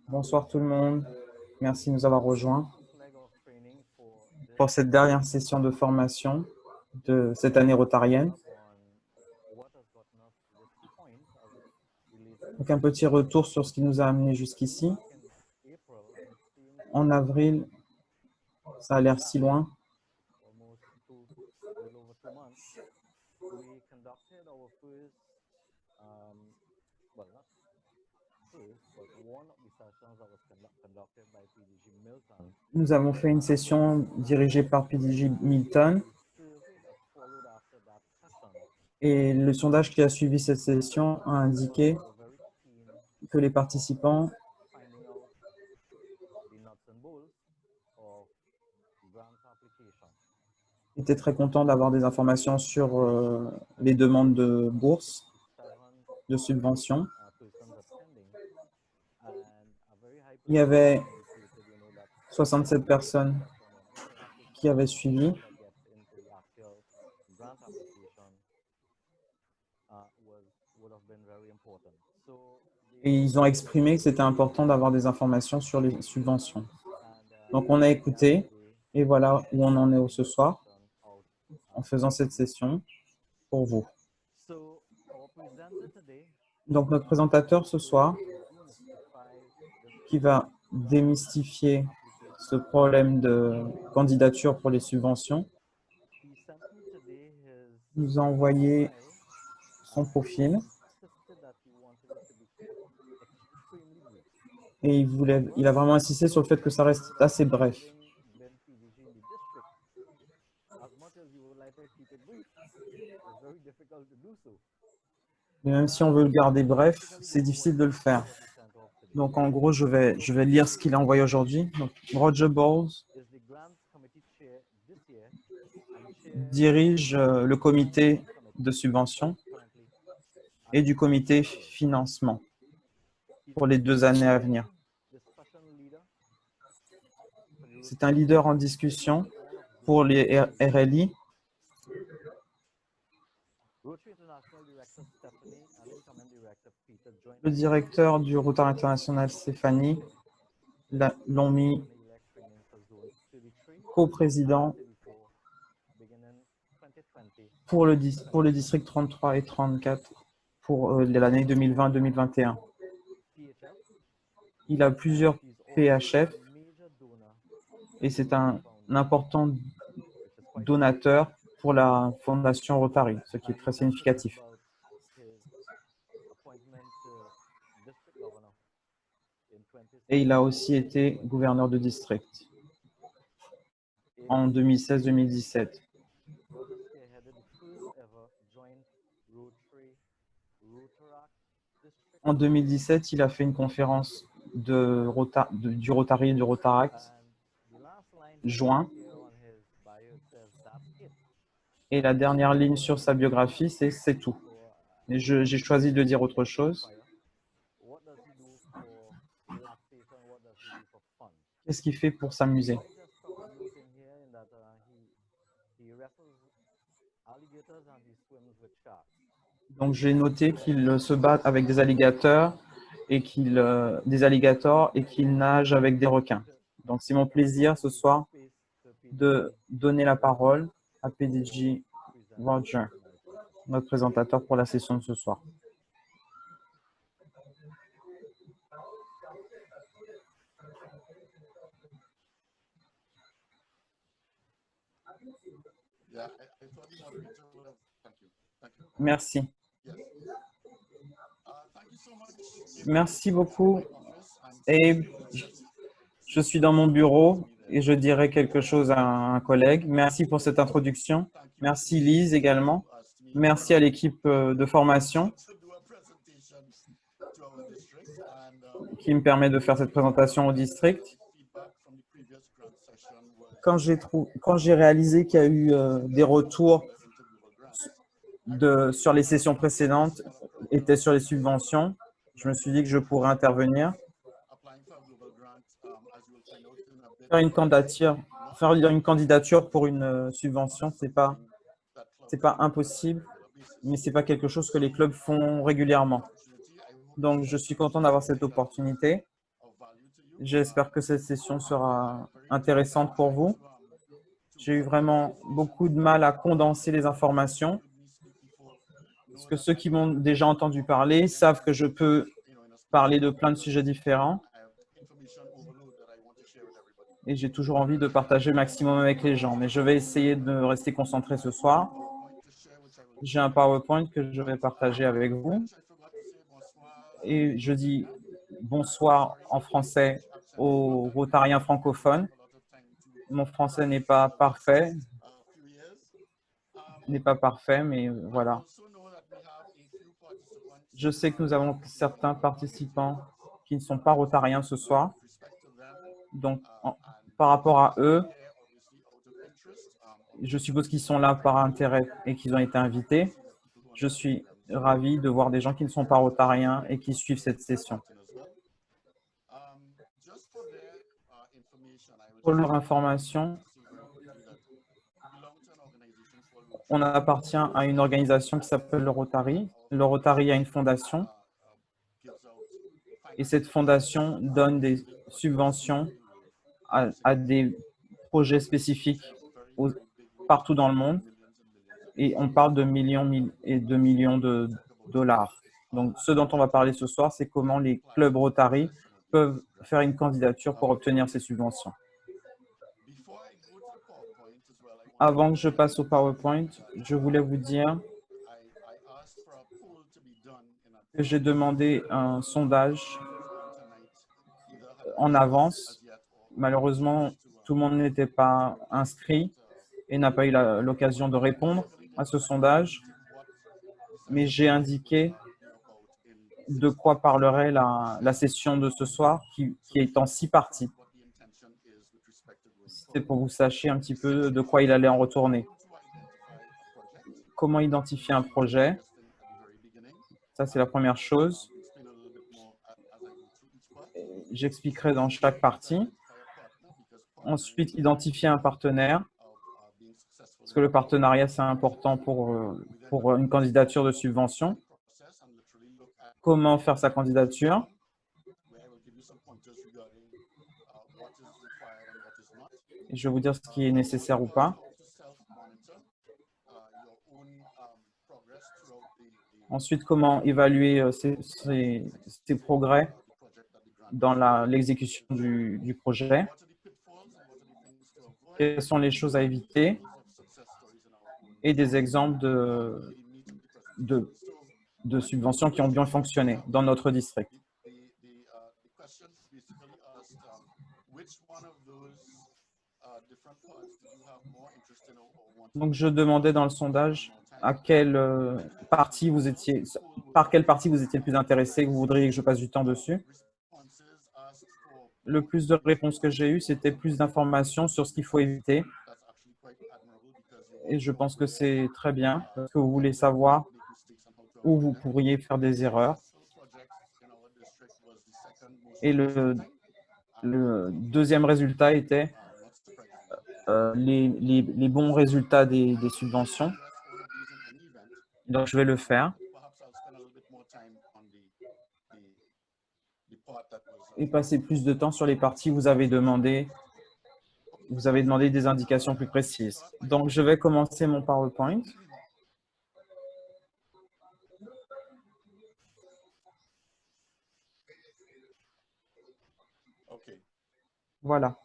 Bonsoir tout le monde. Merci de nous avoir rejoints pour cette dernière session de formation de cette année rotarienne. Donc un petit retour sur ce qui nous a amené jusqu'ici. En avril, ça a l'air si loin. Nous avons fait une session dirigée par PDG Milton. Et le sondage qui a suivi cette session a indiqué que les participants étaient très contents d'avoir des informations sur les demandes de bourse, de subventions. Il y avait 67 personnes qui avaient suivi. Et ils ont exprimé que c'était important d'avoir des informations sur les subventions. Donc, on a écouté et voilà où on en est ce soir en faisant cette session pour vous. Donc, notre présentateur ce soir qui va démystifier ce problème de candidature pour les subventions nous a envoyé son profil et il a vraiment insisté sur le fait que ça reste assez bref. Mais même si on veut le garder bref, c'est difficile de le faire. Donc en gros, je vais lire ce qu'il a envoyé aujourd'hui. Roger Bowles dirige le comité de subvention et du comité financement pour les 2 années à venir. C'est un leader en discussion pour les RLI. Le directeur du Rotary International, Stéphanie, l'ont mis co-président pour le district 33 et 34 pour l'année 2020-2021. Il a plusieurs PHF et c'est un important donateur pour la Fondation Rotary, ce qui est très significatif. Et il a aussi été gouverneur de district en 2016-2017. En 2017, il a fait une conférence du Rotary et du Rotaract, juin. Et la dernière ligne sur sa biographie, c'est tout. Et j'ai choisi de dire autre chose. Qu'est-ce qu'il fait pour s'amuser? Donc j'ai noté qu'il se bat avec des alligators et qu'il nage avec des requins. Donc c'est mon plaisir ce soir de donner la parole à PDG Roger, notre présentateur pour la session de ce soir. Merci. Merci beaucoup. Abe, je suis dans mon bureau et je dirai quelque chose à un collègue. Merci pour cette introduction. Merci Lise également. Merci à l'équipe de formation qui me permet de faire cette présentation au district. Quand j'ai réalisé qu'il y a eu des retours sur les sessions précédentes, étaient sur les subventions, je me suis dit que je pourrais intervenir. Faire une candidature pour une subvention, c'est pas impossible, mais c'est pas quelque chose que les clubs font régulièrement. Donc, je suis content d'avoir cette opportunité J'espère que cette session sera intéressante pour vous. J'ai eu vraiment beaucoup de mal à condenser les informations, parce que ceux qui m'ont déjà entendu parler savent que je peux parler de plein de sujets différents et j'ai toujours envie de partager le maximum avec les gens. Mais je vais essayer de rester concentré ce soir. J'ai un PowerPoint que je vais partager avec vous et je dis bonsoir en français aux Rotariens francophones. Mon français n'est pas parfait, mais voilà. Je sais que nous avons certains participants qui ne sont pas rotariens ce soir. Donc, par rapport à eux, je suppose qu'ils sont là par intérêt et qu'ils ont été invités. Je suis ravi de voir des gens qui ne sont pas rotariens et qui suivent cette session. Pour leur information, on appartient à une organisation qui s'appelle le Rotary. Le Rotary a une fondation et cette fondation donne des subventions à des projets spécifiques partout dans le monde et on parle de millions et de millions de dollars. Donc, ce dont on va parler ce soir, c'est comment les clubs Rotary peuvent faire une candidature pour obtenir ces subventions. Avant que je passe au PowerPoint, je voulais vous dire que j'ai demandé un sondage en avance. Malheureusement, tout le monde n'était pas inscrit et n'a pas eu l'occasion de répondre à ce sondage. Mais j'ai indiqué de quoi parlerait la session de ce soir, qui est en 6 parties. C'est pour que vous sachiez un petit peu de quoi il allait en retourner. Comment identifier un projet? Ça, c'est la première chose. J'expliquerai dans chaque partie. Ensuite, identifier un partenaire, parce que le partenariat, c'est important pour une candidature de subvention. Comment faire sa candidature? Et je vais vous dire ce qui est nécessaire ou pas. Ensuite, comment évaluer ses progrès dans l'exécution du projet. Quelles sont les choses à éviter et des exemples de subventions qui ont bien fonctionné dans notre district. Donc, je demandais dans le sondage par quelle partie vous étiez le plus intéressé, que vous voudriez que je passe du temps dessus. Le plus de réponses que j'ai eues, c'était plus d'informations sur ce qu'il faut éviter. Et je pense que c'est très bien, parce que vous voulez savoir où vous pourriez faire des erreurs. Et le deuxième résultat était les bons résultats des subventions. Donc, je vais le faire. Et passer plus de temps sur les parties où vous avez demandé des indications plus précises. Donc, je vais commencer mon PowerPoint. Voilà.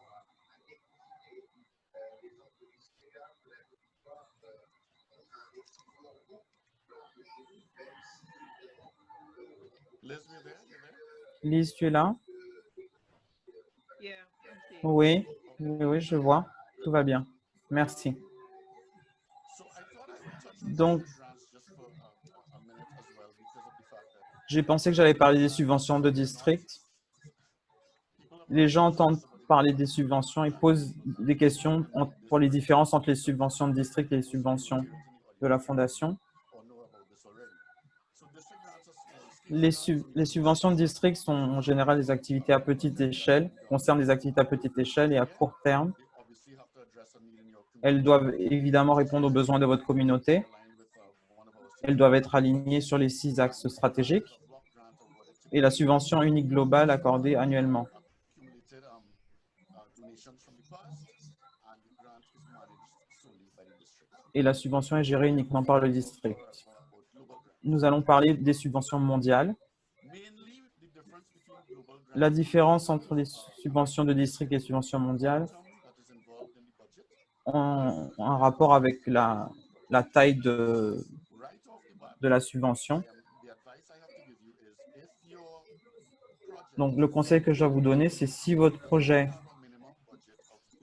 Lise, tu es là? Oui, oui, je vois. Tout va bien. Merci. Donc, j'ai pensé que j'allais parler des subventions de district. Les gens entendent parler des subventions et posent des questions pour les différences entre les subventions de district et les subventions de la fondation. Les subventions de district sont en général des activités à petite échelle, concernent des activités à petite échelle et à court terme. Elles doivent évidemment répondre aux besoins de votre communauté. Elles doivent être alignées sur les 6 axes stratégiques et la subvention unique globale accordée annuellement. et la subvention est gérée uniquement par le district. Nous allons parler des subventions mondiales. La différence entre les subventions de district et les subventions mondiales ont un rapport avec la taille de la subvention. Donc, le conseil que je dois vous donner, c'est si votre projet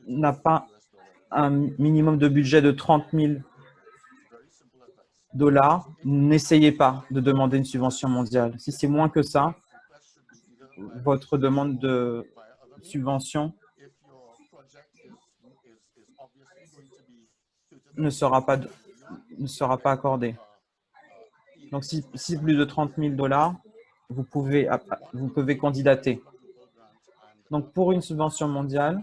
n'a pas un minimum de budget de 30 000 $, n'essayez pas de demander une subvention mondiale. Si c'est moins que ça, votre demande de subvention ne sera pas accordée. Donc, si plus de 30 000 $, vous pouvez candidater. Donc, pour une subvention mondiale,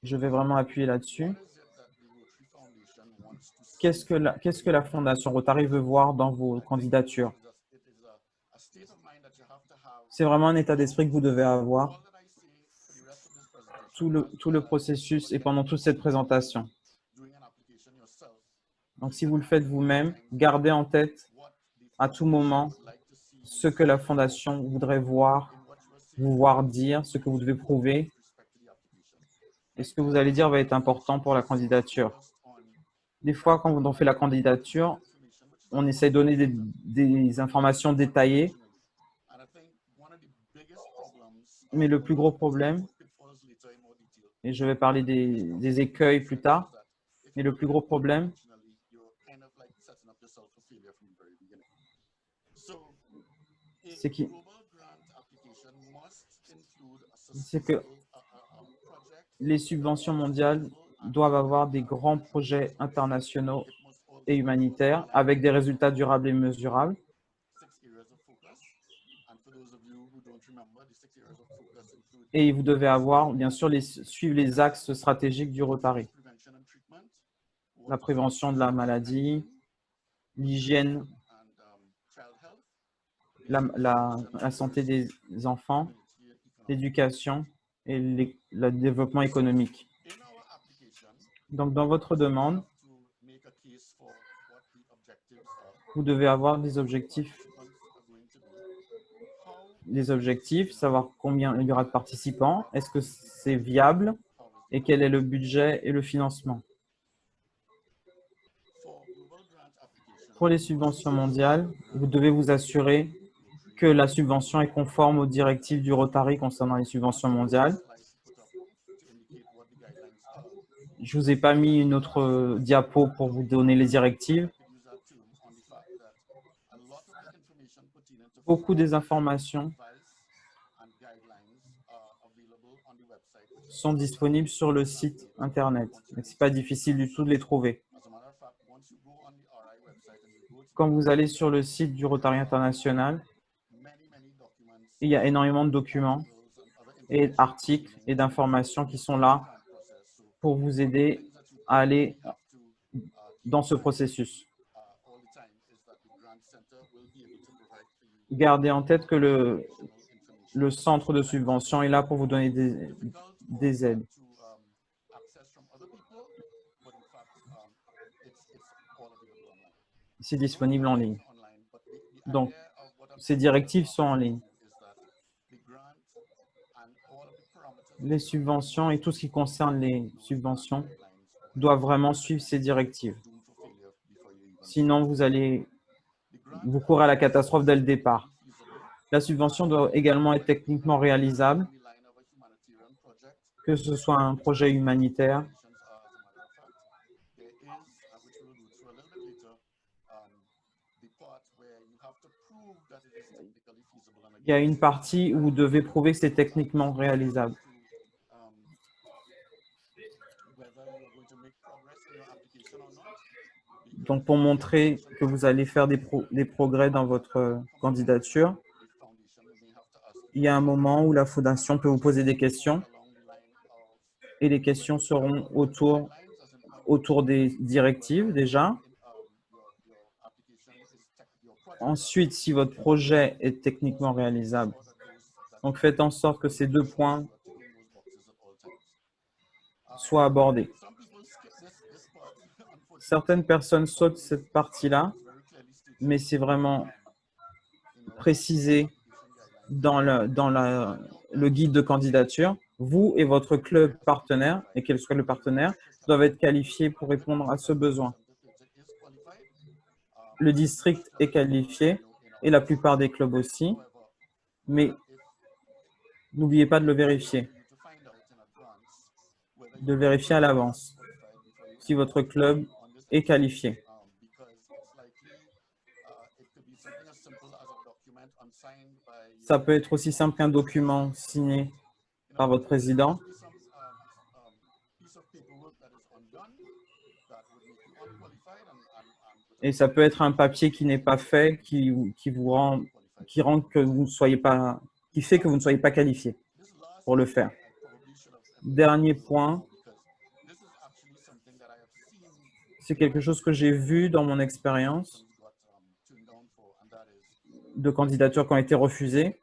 je vais vraiment appuyer là-dessus. Qu'est-ce que la Fondation Rotary veut voir dans vos candidatures? C'est vraiment un état d'esprit que vous devez avoir tout le processus et pendant toute cette présentation. Donc, si vous le faites vous-même, gardez en tête à tout moment ce que la Fondation voudrait vous voir dire, ce que vous devez prouver. Et ce que vous allez dire va être important pour la candidature. Des fois, quand on fait la candidature, on essaie de donner des informations détaillées. Mais le plus gros problème, et je vais parler des écueils plus tard, mais le plus gros problème, c'est que les subventions mondiales doivent avoir des grands projets internationaux et humanitaires avec des résultats durables et mesurables. Et vous devez avoir, bien sûr, suivre les axes stratégiques du Rotary. La prévention de la maladie, l'hygiène, la santé des enfants, l'éducation et le développement économique. Donc, dans votre demande, vous devez avoir des objectifs, savoir combien il y aura de participants, est-ce que c'est viable et quel est le budget et le financement. Pour les subventions mondiales, vous devez vous assurer que la subvention est conforme aux directives du Rotary concernant les subventions mondiales. Je ne vous ai pas mis une autre diapo pour vous donner les directives. Beaucoup des informations sont disponibles sur le site Internet. Ce n'est pas difficile du tout de les trouver. Quand vous allez sur le site du Rotary International, il y a énormément de documents et d'articles et d'informations qui sont là pour vous aider à aller dans ce processus. Gardez en tête que le centre de subvention est là pour vous donner des aides. C'est disponible en ligne. Donc, ces directives sont en ligne. Les subventions et tout ce qui concerne les subventions doivent vraiment suivre ces directives. Sinon, vous courez à la catastrophe dès le départ. La subvention doit également être techniquement réalisable, que ce soit un projet humanitaire. Il y a une partie où vous devez prouver que c'est techniquement réalisable. Donc, pour montrer que vous allez faire des progrès dans votre candidature, il y a un moment où la Fondation peut vous poser des questions et les questions seront autour des directives déjà. Ensuite, si votre projet est techniquement réalisable, donc faites en sorte que ces deux points soit abordé. Certaines personnes sautent cette partie-là, mais c'est vraiment précisé dans le guide de candidature. Vous et votre club partenaire, et quel soit le partenaire, doivent être qualifiés pour répondre à ce besoin. Le district est qualifié, et la plupart des clubs aussi, mais n'oubliez pas de le vérifier, à l'avance, si votre club est qualifié. Ça peut être aussi simple qu'un document signé par votre président. Et ça peut être un papier qui n'est pas fait, qui rend que vous ne soyez pas, qui fait que vous ne soyez pas qualifié pour le faire. Dernier point, c'est quelque chose que j'ai vu dans mon expérience de candidatures qui ont été refusées.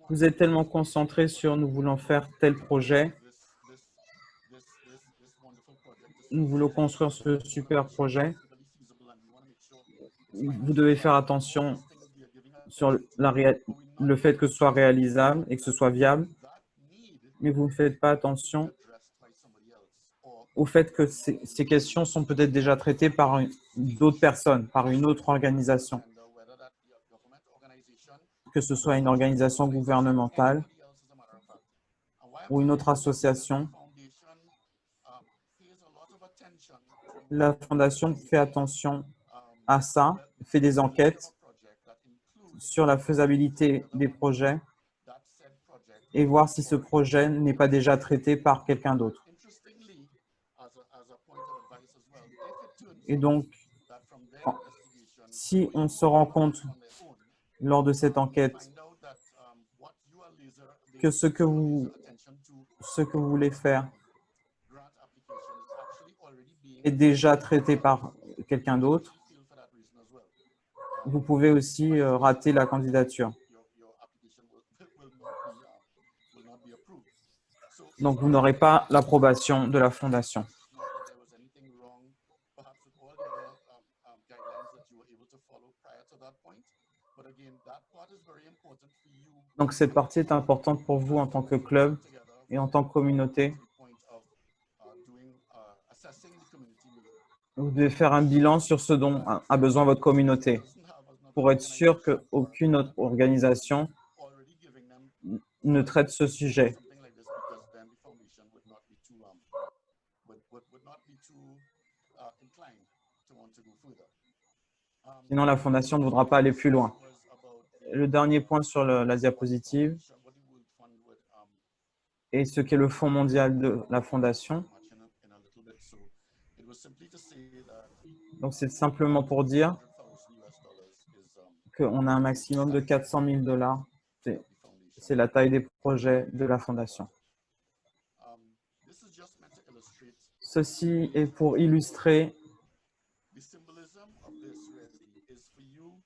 Vous êtes tellement concentré sur nous voulons faire tel projet, nous voulons construire ce super projet. Vous devez faire attention sur le fait que ce soit réalisable et que ce soit viable, mais vous ne faites pas attention au fait que ces questions sont peut-être déjà traitées par d'autres personnes, par une autre organisation, que ce soit une organisation gouvernementale ou une autre association. La Fondation fait attention à ça, fait des enquêtes sur la faisabilité des projets et voir si ce projet n'est pas déjà traité par quelqu'un d'autre. Et donc, si on se rend compte lors de cette enquête que ce que vous voulez faire est déjà traité par quelqu'un d'autre, vous pouvez aussi rater la candidature. Donc, vous n'aurez pas l'approbation de la Fondation. Donc, cette partie est importante pour vous en tant que club et en tant que communauté. Vous devez faire un bilan sur ce dont a besoin votre communauté pour être sûr qu'aucune autre organisation ne traite ce sujet. Sinon, la Fondation ne voudra pas aller plus loin. Le dernier point sur la diapositive est ce qu'est le Fonds mondial de la Fondation. Donc, c'est simplement pour dire qu'on a un maximum de 400 000 $. C'est la taille des projets de la Fondation. Ceci est pour illustrer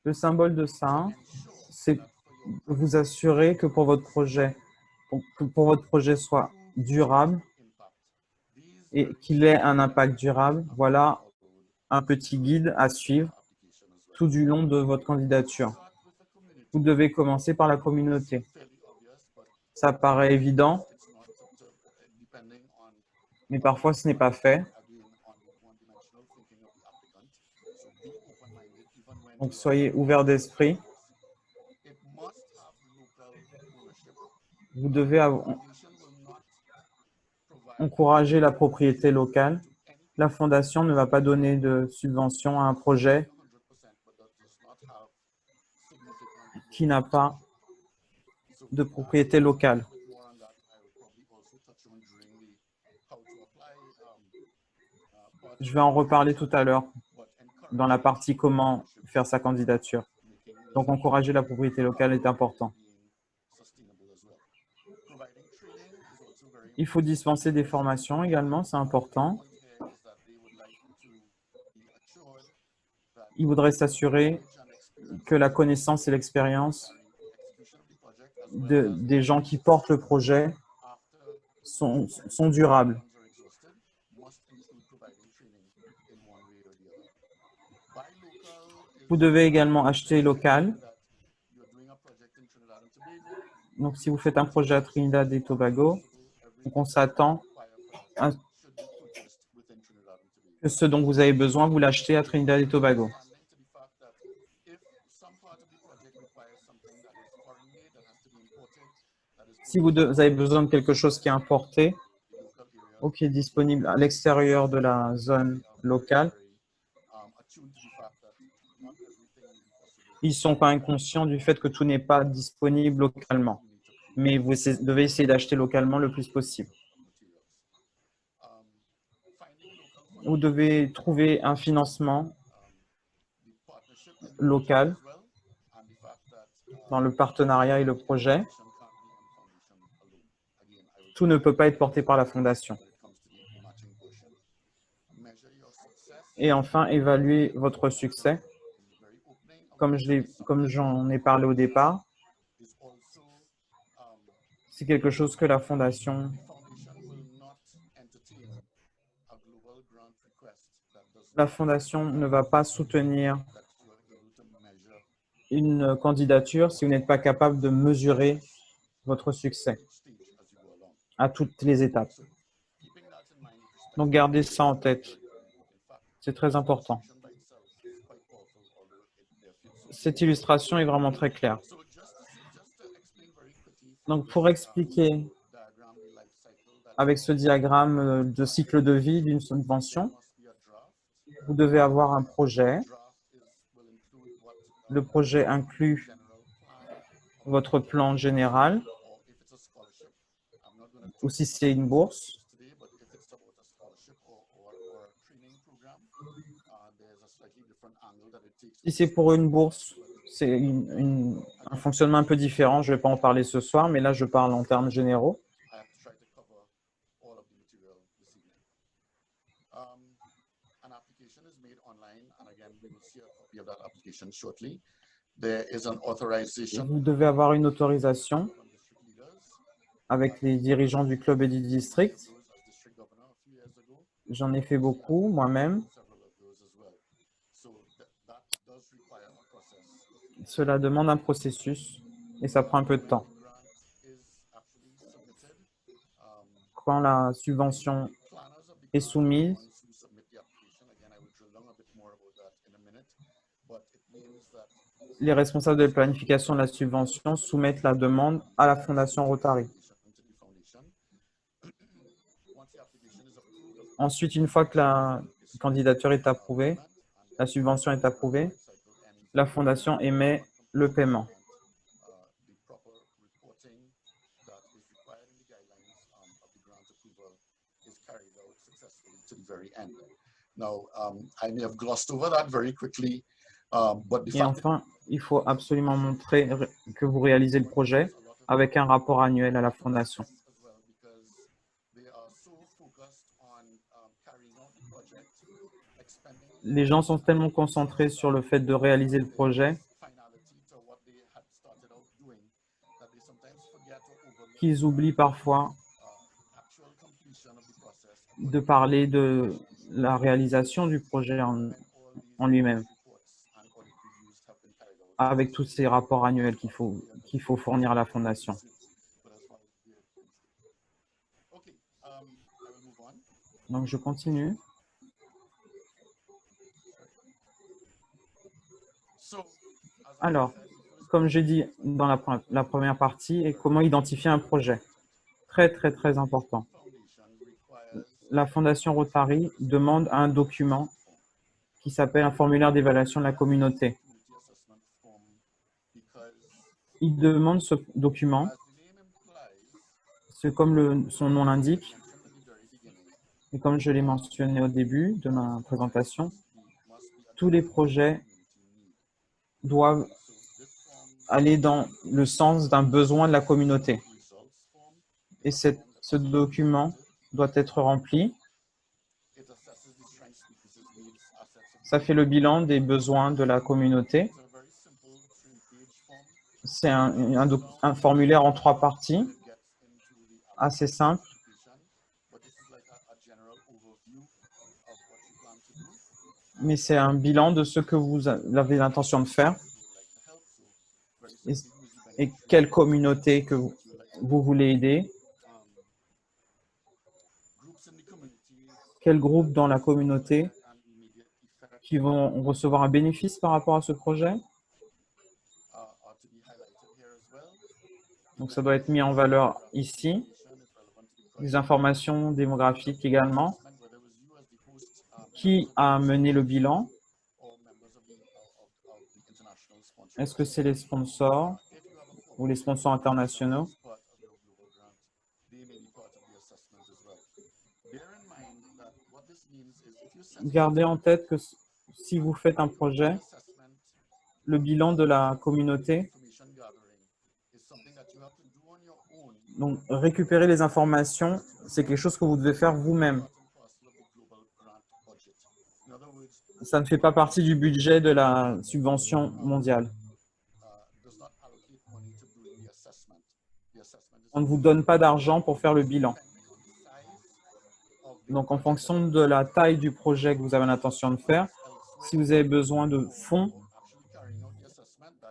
le symbole de ça. C'est vous assurer que pour votre projet soit durable et qu'il ait un impact durable. Voilà un petit guide à suivre tout du long de votre candidature. Vous devez commencer par la communauté. Ça paraît évident, mais parfois ce n'est pas fait. Donc soyez ouverts d'esprit. Vous devez encourager la propriété locale. La Fondation ne va pas donner de subvention à un projet qui n'a pas de propriété locale. Je vais en reparler tout à l'heure dans la partie comment faire sa candidature. Donc, encourager la propriété locale est important. Il faut dispenser des formations également, c'est important. Il voudrait s'assurer que la connaissance et l'expérience des gens qui portent le projet sont durables. Vous devez également acheter local. Donc, si vous faites un projet à Trinidad et Tobago, on s'attend à que ce dont vous avez besoin, vous l'achetez à Trinidad et Tobago. Si vous avez besoin de quelque chose qui est importé ou qui est disponible à l'extérieur de la zone locale, ils sont quand même conscients du fait que tout n'est pas disponible localement. Mais vous devez essayer d'acheter localement le plus possible. Vous devez trouver un financement local dans le partenariat et le projet. Tout ne peut pas être porté par la fondation. Et enfin, évaluer votre succès. Comme j'en ai parlé au départ, c'est quelque chose que la fondation ne va pas soutenir une candidature si vous n'êtes pas capable de mesurer votre succès à toutes les étapes. Donc, gardez ça en tête. C'est très important. Cette illustration est vraiment très claire. Donc, pour expliquer avec ce diagramme de cycle de vie d'une subvention, vous devez avoir un projet. Le projet inclut votre plan général, ou si c'est une bourse. Si c'est pour une bourse, c'est un fonctionnement un peu différent. Je ne vais pas en parler ce soir, mais là, je parle en termes généraux. Vous devez avoir une autorisation avec les dirigeants du club et du district. J'en ai fait beaucoup moi-même. Cela demande un processus et ça prend un peu de temps. Quand la subvention est soumise, les responsables de planification de la subvention soumettent la demande à la Fondation Rotary. Ensuite, une fois que la candidature est approuvée, la subvention est approuvée, la Fondation émet le paiement. Et enfin, il faut absolument montrer que vous réalisez le projet avec un rapport annuel à la Fondation. Les gens sont tellement concentrés sur le fait de réaliser le projet qu'ils oublient parfois de parler de la réalisation du projet en lui-même, avec tous ces rapports annuels qu'il faut fournir à la Fondation. Donc, je continue. Alors, comme j'ai dit dans la première partie, et comment identifier un projet. Très, très, très important. La Fondation Rotary demande un document qui s'appelle un formulaire d'évaluation de la communauté. Il demande ce document, comme son nom l'indique, et comme je l'ai mentionné au début de ma présentation, tous les projets doivent aller dans le sens d'un besoin de la communauté. Et ce document doit être rempli. Ça fait le bilan des besoins de la communauté. C'est un formulaire en 3 parties, assez simple. Mais c'est un bilan de ce que vous avez l'intention de faire et quelle communauté que vous voulez aider, quel groupe dans la communauté qui vont recevoir un bénéfice par rapport à ce projet. Donc, ça doit être mis en valeur ici. Des informations démographiques également. Qui a mené le bilan? Est-ce que c'est les sponsors ou les sponsors internationaux? Gardez en tête que si vous faites un projet, le bilan de la communauté, donc récupérer les informations, c'est quelque chose que vous devez faire vous-même. Ça ne fait pas partie du budget de la subvention mondiale. On ne vous donne pas d'argent pour faire le bilan. Donc, en fonction de la taille du projet que vous avez l'intention de faire, si vous avez besoin de fonds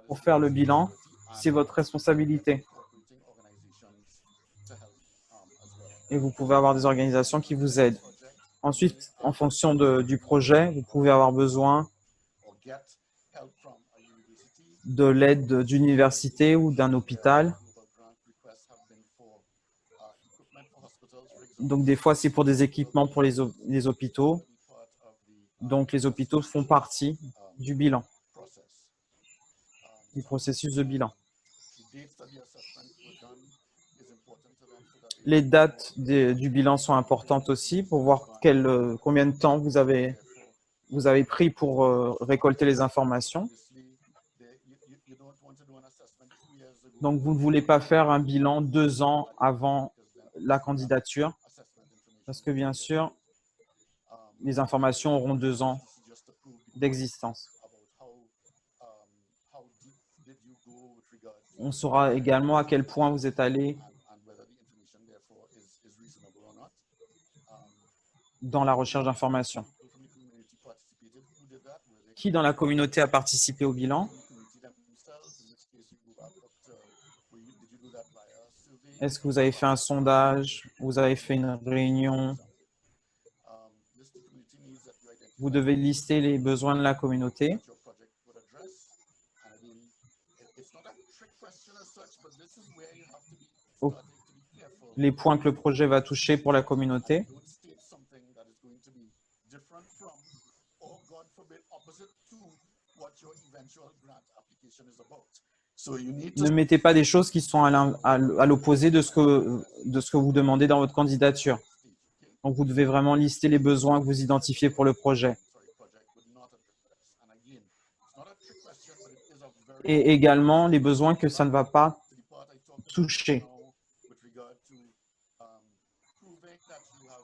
pour faire le bilan, c'est votre responsabilité. Et vous pouvez avoir des organisations qui vous aident. Ensuite, en fonction du projet, vous pouvez avoir besoin de l'aide d'université ou d'un hôpital. Donc, des fois, c'est pour des équipements pour les hôpitaux. Donc, les hôpitaux font partie du bilan, du processus de bilan. Les dates du bilan sont importantes aussi pour voir combien de temps vous avez pris pour récolter les informations. Donc, vous ne voulez pas faire un bilan 2 ans avant la candidature parce que, bien sûr, les informations auront 2 ans d'existence. On saura également à quel point vous êtes allé dans la recherche d'informations. Qui dans la communauté a participé au bilan? Est-ce que vous avez fait un sondage? Vous avez fait une réunion? Vous devez lister les besoins de la communauté. Les points que le projet va toucher pour la communauté. Ne mettez pas des choses qui sont à l'opposé de ce que vous demandez dans votre candidature. Donc, vous devez vraiment lister les besoins que vous identifiez pour le projet. Et également les besoins que ça ne va pas toucher.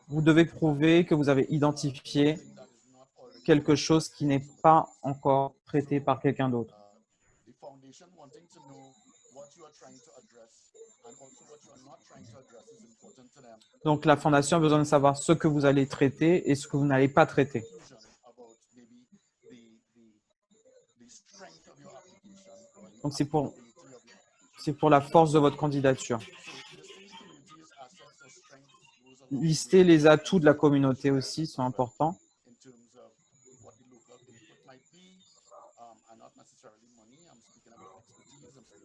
Vous devez prouver que vous avez identifié quelque chose qui n'est pas encore traité par quelqu'un d'autre. Donc, la fondation a besoin de savoir ce que vous allez traiter et ce que vous n'allez pas traiter. Donc, c'est pour la force de votre candidature. Lister les atouts de la communauté aussi sont importants.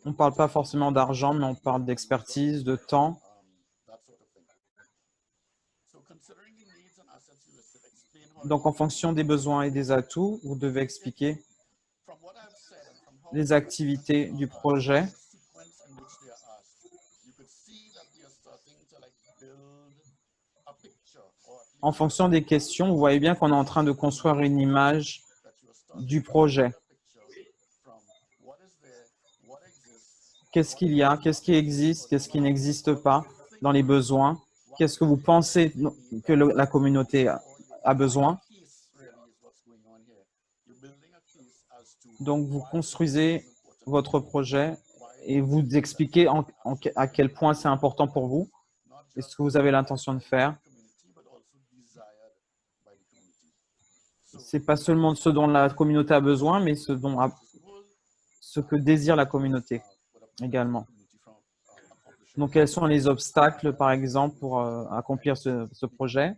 On ne parle pas forcément d'argent, mais on parle d'expertise, de temps. Donc, en fonction des besoins et des atouts, vous devez expliquer les activités du projet. En fonction des questions, vous voyez bien qu'on est en train de construire une image du projet. Qu'est-ce qu'il y a? Qu'est-ce qui existe? Qu'est-ce qui n'existe pas dans les besoins? Qu'est-ce que vous pensez que la communauté a besoin? Donc, vous construisez votre projet et vous expliquer à quel point c'est important pour vous et ce que vous avez l'intention de faire. Ce n'est pas seulement ce dont la communauté a besoin, mais ce que désire la communauté également. Donc, quels sont les obstacles, par exemple, pour accomplir ce projet?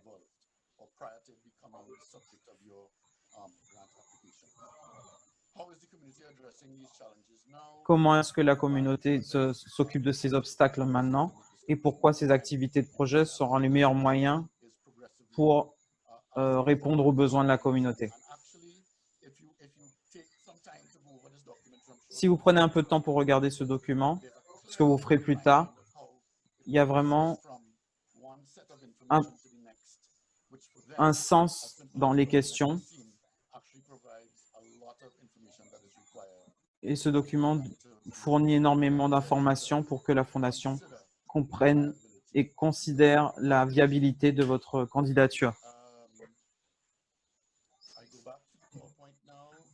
Comment est-ce que la communauté s'occupe de ces obstacles maintenant? Et pourquoi ces activités de projet seront les meilleurs moyens pour répondre aux besoins de la communauté? Si vous prenez un peu de temps pour regarder ce document, ce que vous ferez plus tard, il y a vraiment un sens dans les questions. Et ce document fournit énormément d'informations pour que la Fondation comprenne et considère la viabilité de votre candidature.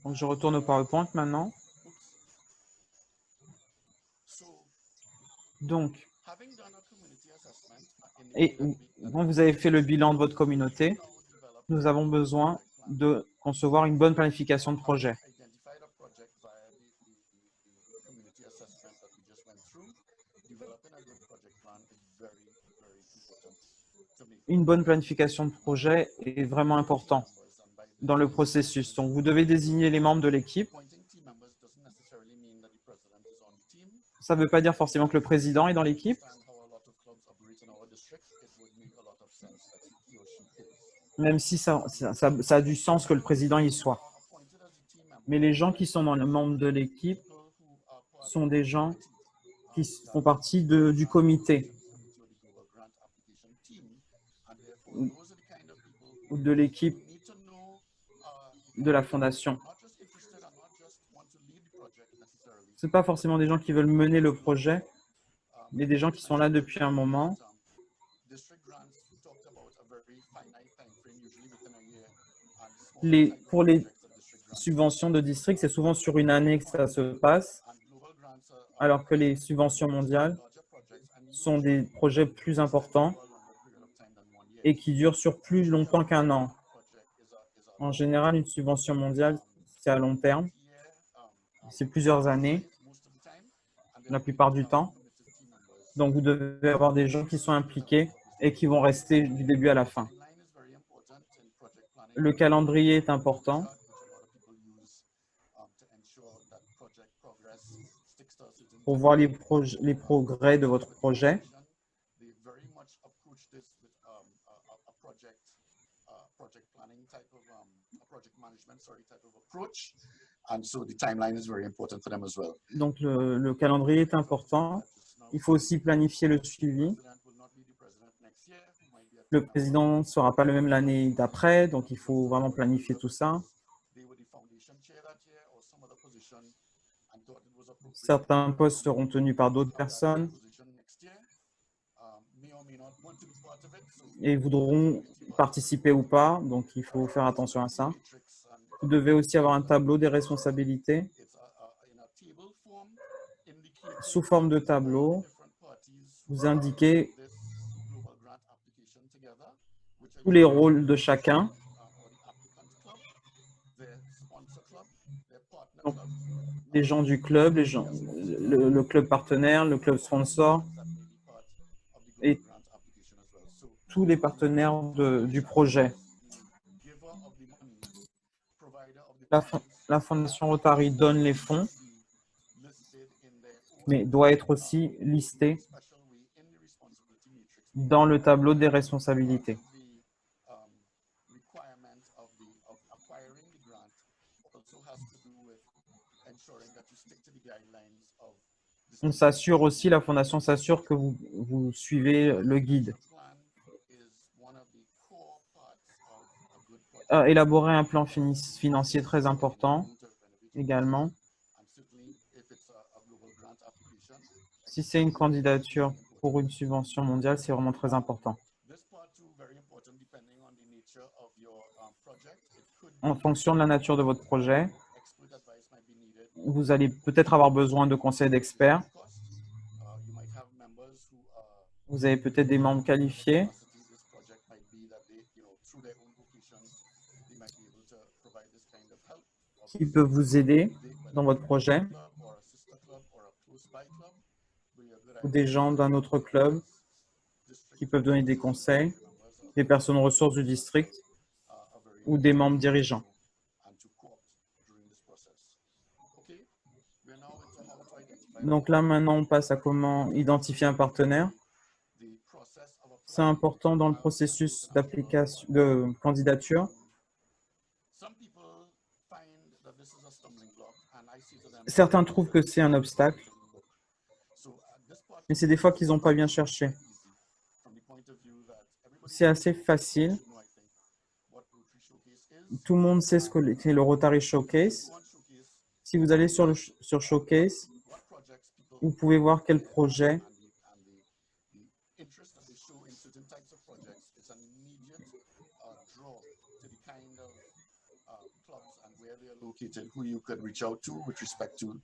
Donc, je retourne au PowerPoint maintenant. Donc, quand vous avez fait le bilan de votre communauté, nous avons besoin de concevoir une bonne planification de projet. Une bonne planification de projet est vraiment important dans le processus. Donc, vous devez désigner les membres de l'équipe. Ça ne veut pas dire forcément que le président est dans l'équipe. Même si ça a du sens que le président y soit. Mais les gens qui sont dans le membre de l'équipe sont des gens qui font partie du comité ou de l'équipe de la Fondation. Ce n'est pas forcément des gens qui veulent mener le projet, mais des gens qui sont là depuis un moment. Pour les subventions de district, c'est souvent sur une année que ça se passe, alors que les subventions mondiales sont des projets plus importants et qui durent sur plus longtemps qu'un an. En général, une subvention mondiale, c'est à long terme. C'est plusieurs années, la plupart du temps. Donc, vous devez avoir des gens qui sont impliqués et qui vont rester du début à la fin. Le calendrier est important. Pour voir les progrès de votre projet. Donc, le calendrier est important. Il faut aussi planifier le suivi. Le président ne sera pas le même l'année d'après, donc il faut vraiment planifier tout ça. Certains postes seront tenus par d'autres personnes et voudront participer ou pas, donc il faut faire attention à ça. Vous devez aussi avoir un tableau des responsabilités sous forme de tableau. Vous indiquez tous les rôles de chacun. Donc, les gens du club, le club partenaire, le club sponsor et tous les partenaires du projet. La Fondation Rotary donne les fonds, mais doit être aussi listée dans le tableau des responsabilités. On s'assure aussi, la Fondation s'assure que vous suivez le guide. Élaborer un plan financier très important également. Si c'est une candidature pour une subvention mondiale, c'est vraiment très important. En fonction de la nature de votre projet, vous allez peut-être avoir besoin de conseils d'experts. Vous avez peut-être des membres qualifiés qui peuvent vous aider dans votre projet, ou des gens d'un autre club qui peuvent donner des conseils, des personnes ressources du district ou des membres dirigeants. Donc là, maintenant, on passe à comment identifier un partenaire. C'est important dans le processus d'application de candidature. Certains trouvent que c'est un obstacle, mais c'est des fois qu'ils n'ont pas bien cherché. C'est assez facile. Tout le monde sait ce qu'est le Rotary Showcase. Si vous allez sur Showcase, vous pouvez voir quel projet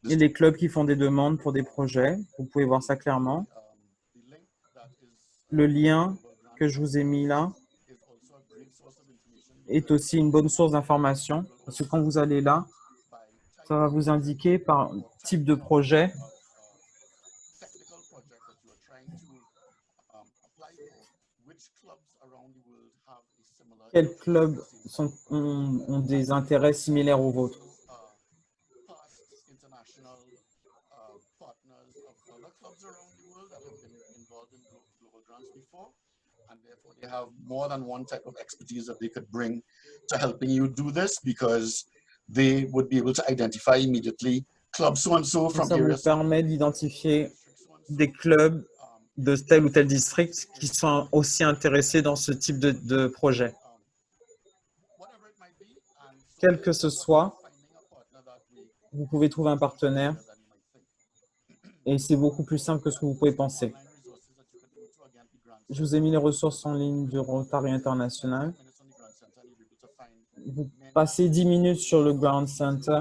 et les clubs qui font des demandes pour des projets. Vous pouvez voir ça clairement. Le lien que je vous ai mis là est aussi une bonne source d'information, parce que quand vous allez là, ça va vous indiquer par type de projet quels clubs ont des intérêts similaires aux vôtres. And therefore they have more than one type of expertise that they could bring to helping you do this, because they would be able to identify immediately clubs so and so from ça vous permet d'identifier des clubs de tel ou tel district qui sont aussi intéressés dans ce type de projet. Quel que ce soit, vous pouvez trouver un partenaire et c'est beaucoup plus simple que ce que vous pouvez penser. Je vous ai mis les ressources en ligne du Rotary International. Vous passez 10 minutes sur le Ground Center,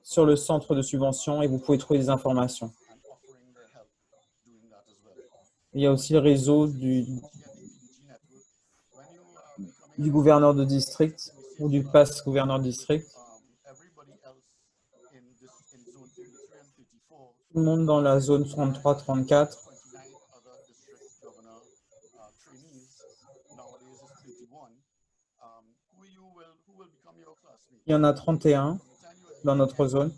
sur le centre de subvention, et vous pouvez trouver des informations. Il y a aussi le réseau du gouverneur de district ou du pass gouverneur de district. Tout le monde dans la zone 33-34. Il y en a 31 dans notre zone.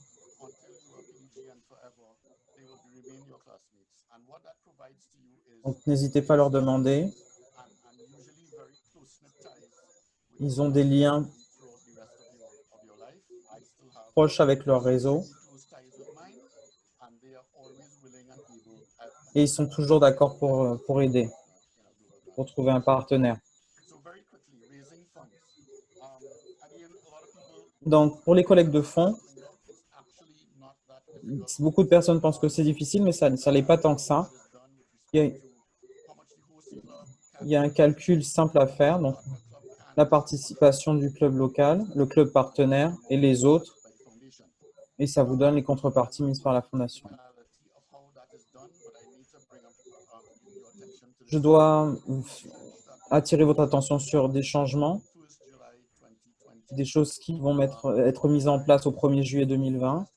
Donc, n'hésitez pas à leur demander. Ils ont des liens proches avec leur réseau. Et ils sont toujours d'accord pour aider, pour trouver un partenaire. Donc, pour les collectes de fonds, beaucoup de personnes pensent que c'est difficile, mais ça l'est pas tant que ça. Il y a un calcul simple à faire. Donc, la participation du club local, le club partenaire et les autres. Et ça vous donne les contreparties mises par la fondation. Je dois attirer votre attention sur des changements, des choses qui vont être mises en place au 1er juillet 2020.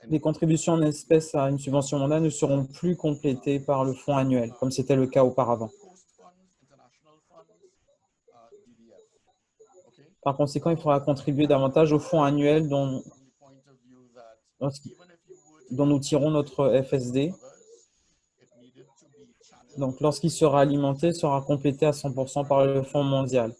Les contributions en espèces à une subvention mondiale ne seront plus complétées par le fonds annuel, comme c'était le cas auparavant. Par conséquent, il faudra contribuer davantage au fonds annuel dont nous tirons notre FSD. Donc, lorsqu'il sera alimenté, il sera complété à 100% par le fonds mondial.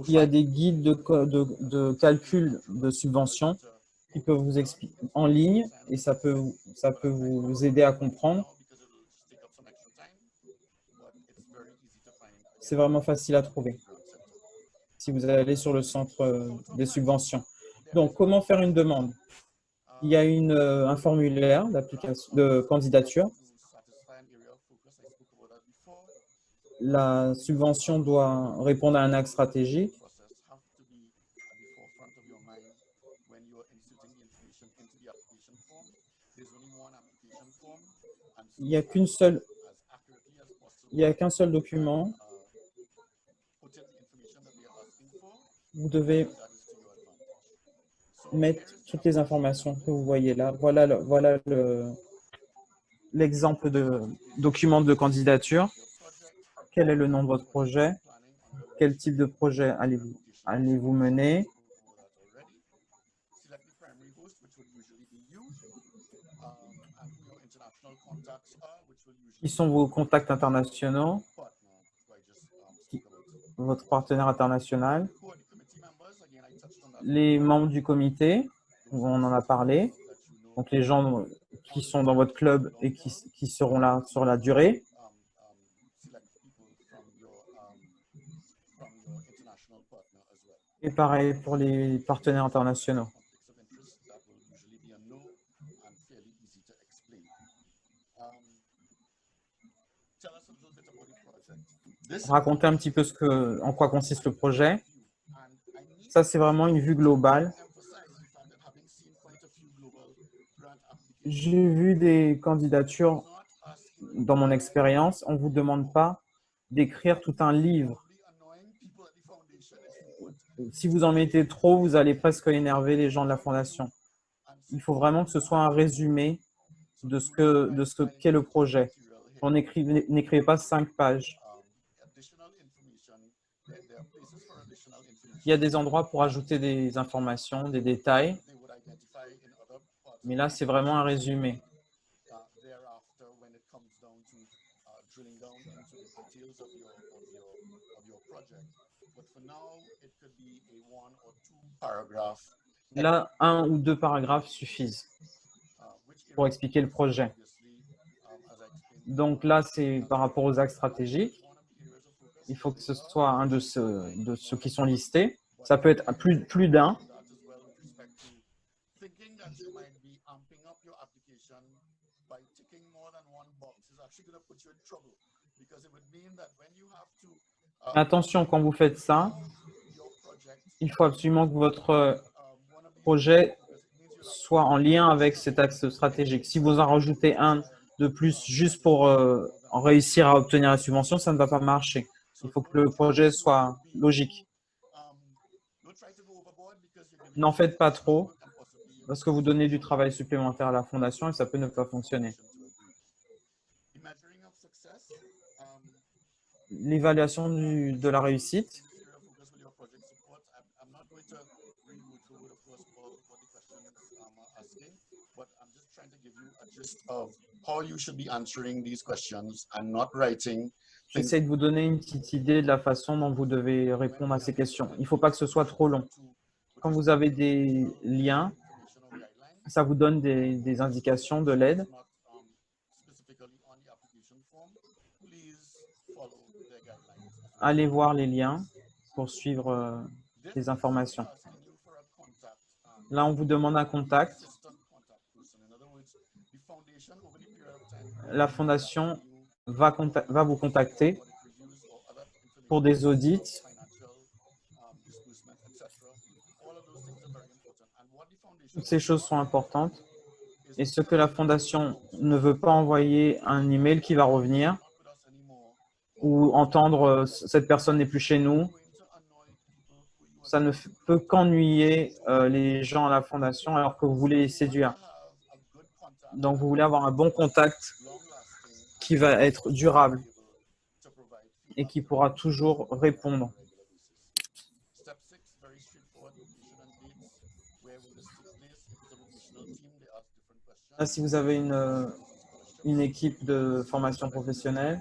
Il y a des guides de calcul de subvention qui peut vous expliquer en ligne et ça peut vous aider à comprendre. C'est vraiment facile à trouver si vous allez sur le centre des subventions. Donc, comment faire une demande? Il y a un formulaire de candidature. La subvention doit répondre à un axe stratégique. Il n'y a qu'un seul document. Vous devez mettre toutes les informations que vous voyez là. Voilà l'exemple de document de candidature. Quel est le nom de votre projet? Quel type de projet allez-vous mener? Qui sont vos contacts internationaux? Votre partenaire international? Les membres du comité, on en a parlé. Donc, les gens qui sont dans votre club et qui seront là sur la durée. Et pareil pour les partenaires internationaux. Raconter un petit peu en quoi consiste le projet. Ça, c'est vraiment une vue globale. J'ai vu des candidatures dans mon expérience. On ne vous demande pas d'écrire tout un livre. Si vous en mettez trop, vous allez presque énerver les gens de la fondation. Il faut vraiment que ce soit un résumé de ce qu'est le projet. N'écrivez pas 5 pages. Il y a des endroits pour ajouter des informations, des détails, mais là, c'est vraiment un résumé. Là, 1 ou 2 paragraphes suffisent pour expliquer le projet. Donc là, c'est par rapport aux axes stratégiques. Il faut que ce soit un de ceux qui sont listés. Ça peut être plus d'un. Attention, quand vous faites ça, il faut absolument que votre projet soit en lien avec cet axe stratégique. Si vous en rajoutez un de plus juste pour réussir à obtenir la subvention, ça ne va pas marcher. Il faut que le projet soit logique. N'en faites pas trop parce que vous donnez du travail supplémentaire à la fondation et ça peut ne pas fonctionner. L'évaluation de la réussite. J'essaie de vous donner une petite idée de la façon dont vous devez répondre à ces questions. Il ne faut pas que ce soit trop long. Quand vous avez des liens, ça vous donne des indications de l'aide. Allez voir les liens pour suivre les informations. Là, on vous demande un contact. La fondation va vous contacter pour des audits. Toutes ces choses sont importantes. Et ce que la fondation ne veut pas envoyer un email qui va revenir ou entendre cette personne n'est plus chez nous. Ça ne peut qu'ennuyer les gens à la fondation alors que vous voulez les séduire. Donc, vous voulez avoir un bon contact qui va être durable et qui pourra toujours répondre. Là, si vous avez une équipe de formation professionnelle,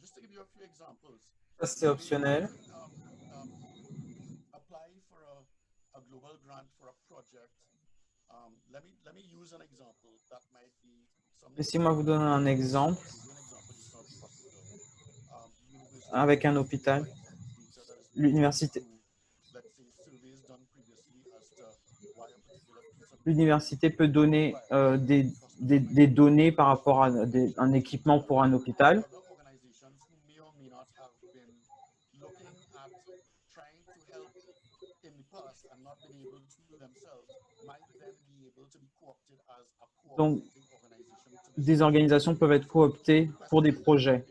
just to give you a few examples, Ça, c'est optionnel. apply for a global grant for a project. Let me use an example that might be something. Laissez-moi vous donner un exemple avec un hôpital. L'université. L'université peut donner des données par rapport à un équipement pour un hôpital. Donc, des organisations peuvent être cooptées pour des projets.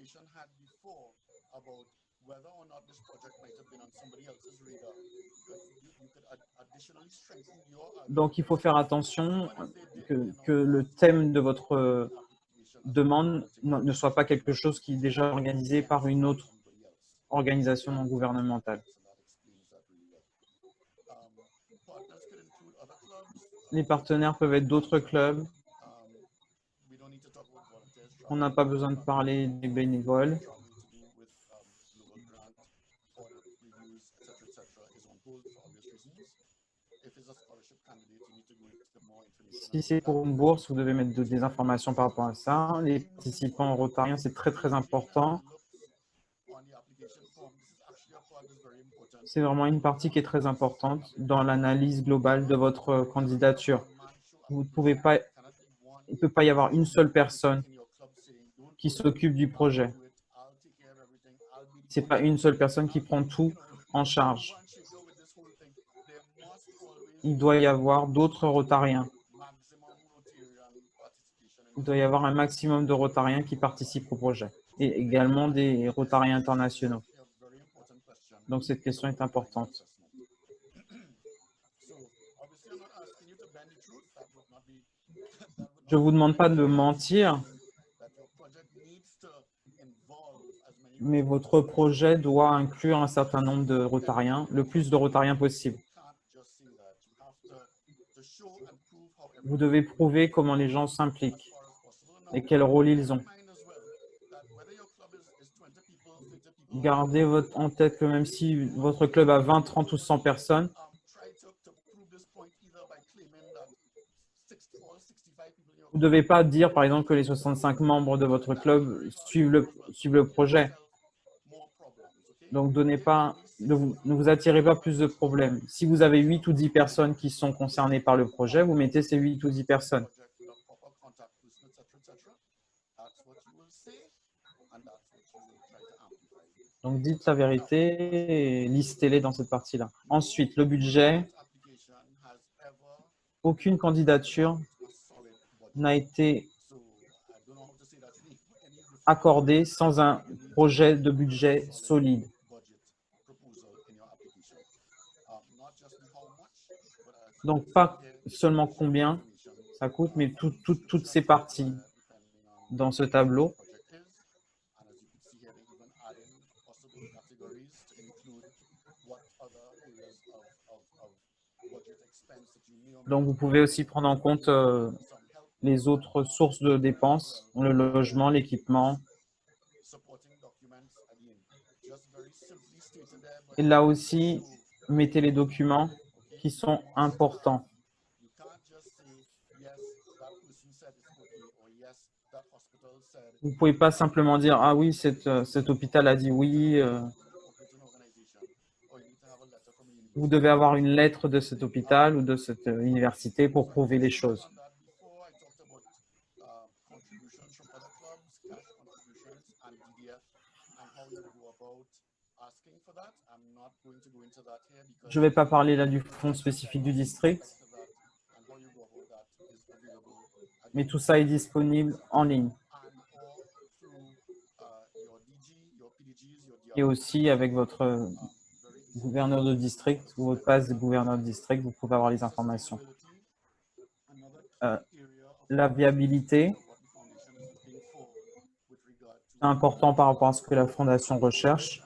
Donc, il faut faire attention que le thème de votre demande ne soit pas quelque chose qui est déjà organisé par une autre organisation non gouvernementale. Les partenaires peuvent être d'autres clubs. On n'a pas besoin de parler des bénévoles. Si c'est pour une bourse, vous devez mettre des informations par rapport à ça. Les participants rotariens, c'est très, très important. C'est vraiment une partie qui est très importante dans l'analyse globale de votre candidature. Vous ne pouvez pas, il ne peut pas y avoir une seule personne qui s'occupe du projet. Ce n'est pas une seule personne qui prend tout en charge. Il doit y avoir d'autres rotariens. Il doit y avoir un maximum de rotariens qui participent au projet et également des rotariens internationaux. Donc, cette question est importante. Je ne vous demande pas de mentir, mais votre projet doit inclure un certain nombre de rotariens, le plus de rotariens possible. Vous devez prouver comment les gens s'impliquent et quel rôle ils ont. Gardez en tête que même si votre club a 20, 30 ou 100 personnes, vous ne devez pas dire, par exemple, que les 65 membres de votre club suivent le projet. Donc, ne vous attirez pas plus de problèmes. Si vous avez 8 ou 10 personnes qui sont concernées par le projet, vous mettez ces 8 ou 10 personnes. Donc, dites la vérité et listez-les dans cette partie-là. Ensuite, le budget. Aucune candidature n'a été accordée sans un projet de budget solide. Donc, pas seulement combien ça coûte, mais toutes ces parties dans ce tableau. Donc, vous pouvez aussi prendre en compte les autres sources de dépenses, le logement, l'équipement. Et là aussi, mettez les documents qui sont importants. Vous ne pouvez pas simplement dire « Ah oui, cet hôpital a dit oui ». Vous devez avoir une lettre de cet hôpital ou de cette université pour prouver les choses. Je ne vais pas parler là du fonds spécifique du district, mais tout ça est disponible en ligne. Et aussi avec votre gouverneur de district ou votre passe de gouverneur de district, vous pouvez avoir les informations. La viabilité, c'est important par rapport à ce que la fondation recherche.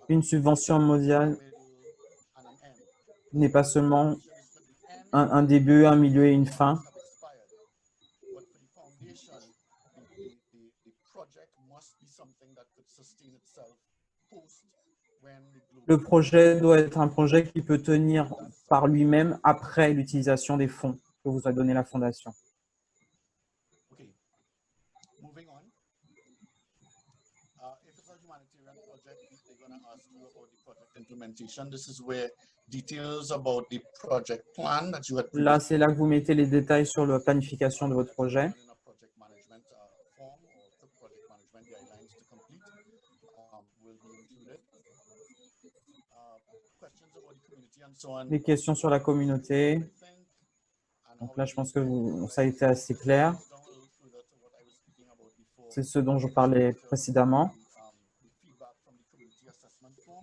Une subvention mondiale n'est pas seulement un début, un milieu et une fin. Le projet doit être un projet qui peut tenir par lui-même après l'utilisation des fonds que vous a donné la Fondation. Okay. Moving on. If it's a humanitarian project, they're going to ask you about the project implementation. This is where details about the project plan that you had Là, c'est là que vous mettez les détails sur la planification de votre projet. in a project management form or the project management guidelines to complete will be included. Questions about the community and so on. Les questions sur la communauté. Donc là, je pense que ça a été assez clair. C'est ce dont je parlais précédemment.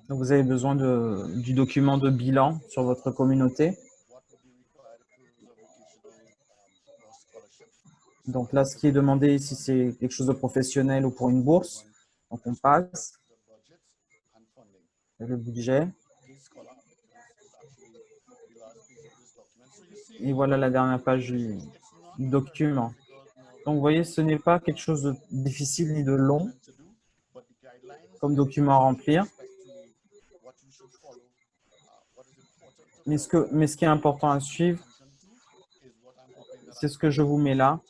Donc, vous avez besoin du document de bilan sur votre communauté. Donc là, ce qui est demandé, si c'est quelque chose de professionnel ou pour une bourse, donc on passe. Le budget. Et voilà la dernière page du document. Donc, vous voyez, ce n'est pas quelque chose de difficile ni de long comme document à remplir. Mais ce qui est important à suivre, c'est ce que je vous mets là.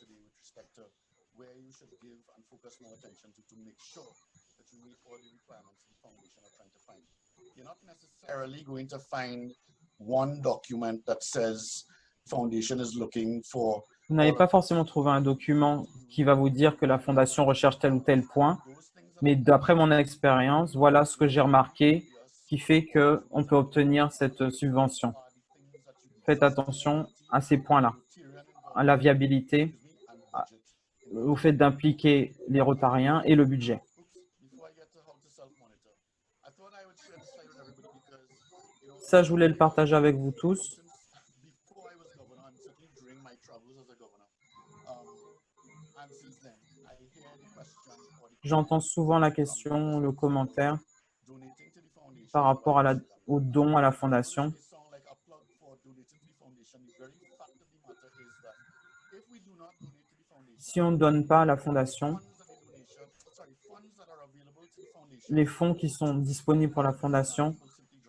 You're not necessarily going to find one document that says Foundation is looking for. Vous n'allez pas forcément trouver un document qui va vous dire que la Fondation recherche tel ou tel point, mais d'après mon expérience, voilà ce que j'ai remarqué qui fait qu'on peut obtenir cette subvention. Faites attention à ces points-là, à la viabilité, au fait d'impliquer les Rotariens et le budget. Ça, je voulais le partager avec vous tous. J'entends souvent la question, le commentaire par rapport au don à la Fondation. Si on ne donne pas à la Fondation, les fonds qui sont disponibles pour la Fondation,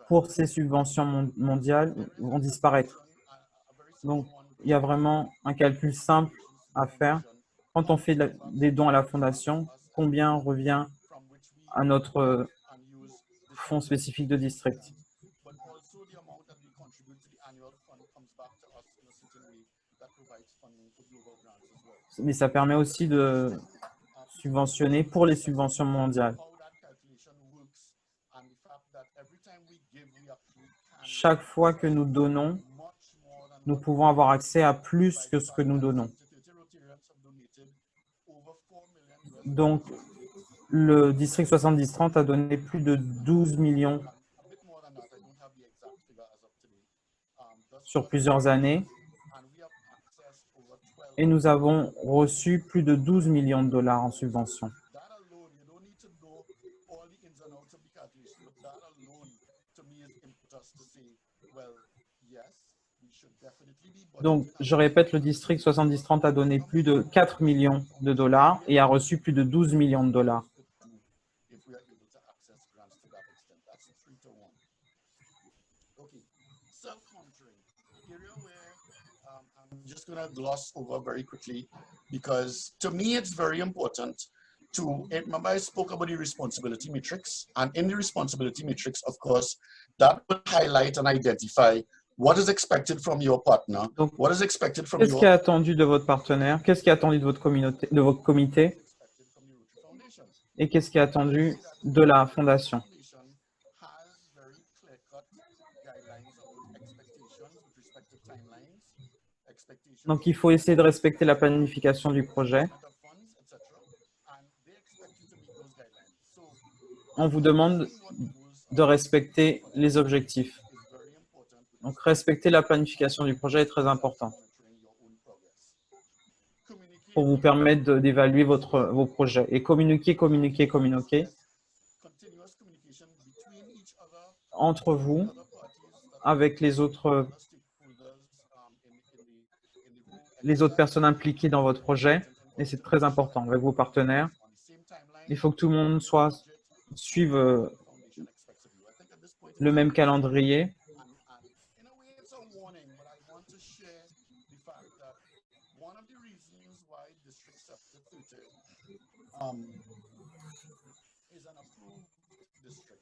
pour ces subventions mondiales, vont disparaître. Donc, il y a vraiment un calcul simple à faire. Quand on fait des dons à la Fondation, combien revient à notre fonds spécifique de district? Mais ça permet aussi de subventionner pour les subventions mondiales. Chaque fois que nous donnons, nous pouvons avoir accès à plus que ce que nous donnons. Donc, le district 70-30 a donné plus de 12 millions sur plusieurs années et nous avons reçu plus de 12 millions de dollars en subventions. Donc, je répète, le district 70-30 a donné plus de 4 millions de dollars et a reçu plus de 12 millions de dollars. I'm just going to gloss over very quickly because to me it's very important to remember I spoke about the responsibility matrix, and in the responsibility matrix, of course, that will highlight and identify what is expected from your partner. Donc, what is expected from qu'est-ce qui est attendu de votre partenaire? Qu'est-ce qui est attendu de votre communauté, de votre comité? Et qu'est-ce qui est attendu de la fondation? Donc, il faut essayer de respecter la planification du projet. On vous demande de respecter les objectifs. Donc, respecter la planification du projet est très important pour vous permettre d'évaluer vos projets. Et communiquer, communiquer, communiquer entre vous, avec les autres personnes impliquées dans votre projet. Et c'est très important, avec vos partenaires. Il faut que tout le monde suive le même calendrier. And in a way, it's a warning, but I want to share the fact that one of the reasons why District 30 is an approved district.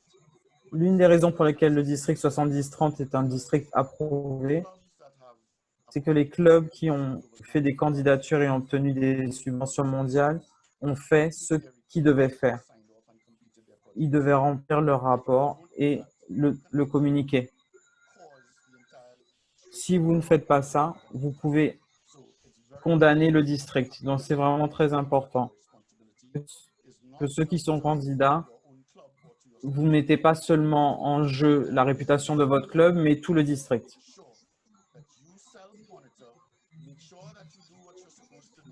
L'une des raisons pour lesquelles le district 70-30 est un district approuvé, Clubs that have c'est que les clubs qui ont fait des candidatures et ont obtenu des subventions mondiales ont fait ce qu'ils devaient faire. signed off and completed their project Ils devaient remplir leur rapport et le communiquer. cause the entire. Si vous ne faites pas ça, vous pouvez So it's very condamner le district. Donc, c'est vraiment très important responsibility is not que ceux qui sont candidats, your own club or to your vous ne mettez pas seulement en jeu la réputation de votre club, mais tout le district. sure that you self-monitor, make sure that you do what you're supposed to do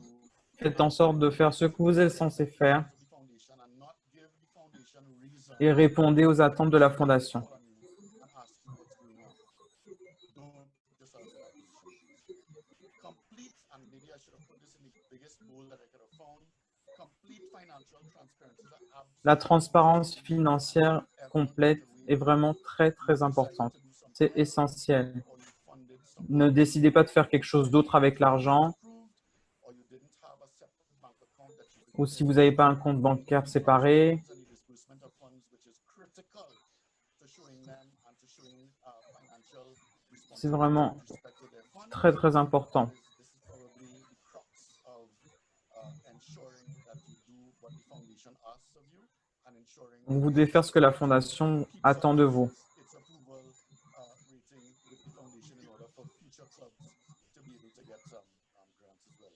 Faites en sorte de faire ce que vous êtes censé faire to the foundation and not give the foundation reason et répondez aux attentes de la fondation. call on you and ask you what's going on. Don't put yourself in that position. Complete, and maybe I should have put this in the biggest bold that I could have found. Complete financial transparency is absolutely La transparence financière complète est vraiment très, très importante. C'est essentiel. or you funded some Ne décidez pas de faire quelque chose d'autre avec l'argent approved or you didn't have a separate bank account that you could ou si vous n'avez pas un compte bancaire séparé. and the disbursement of funds, which is critical to showing them and to showing financial C'est vraiment with respect to their funds. très, très important. This is probably the crux of ensuring that you do what the foundation asks of you and ensuring Donc, vous devez faire ce que la fondation attend de vous. its approval rating with the foundation in order for future clubs to be able to get some grants as well.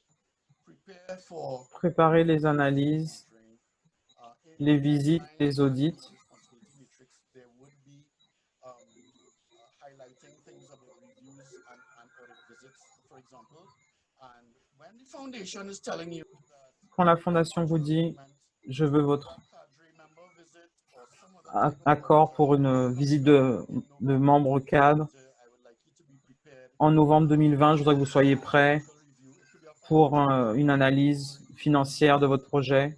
Prepare for Préparez les analyses, in les visites, les audits. responsibility matrix, there would be highlighting things about reviews and audit visits, for example. And when the foundation is telling you Quand la fondation vous dit « Je veux votre cadre member visit or some other accord pour une visite de membre cadre I would like you to be prepared en novembre 2020, je voudrais que vous soyez prêts for review, it could be a pour une analyse financière de votre projet.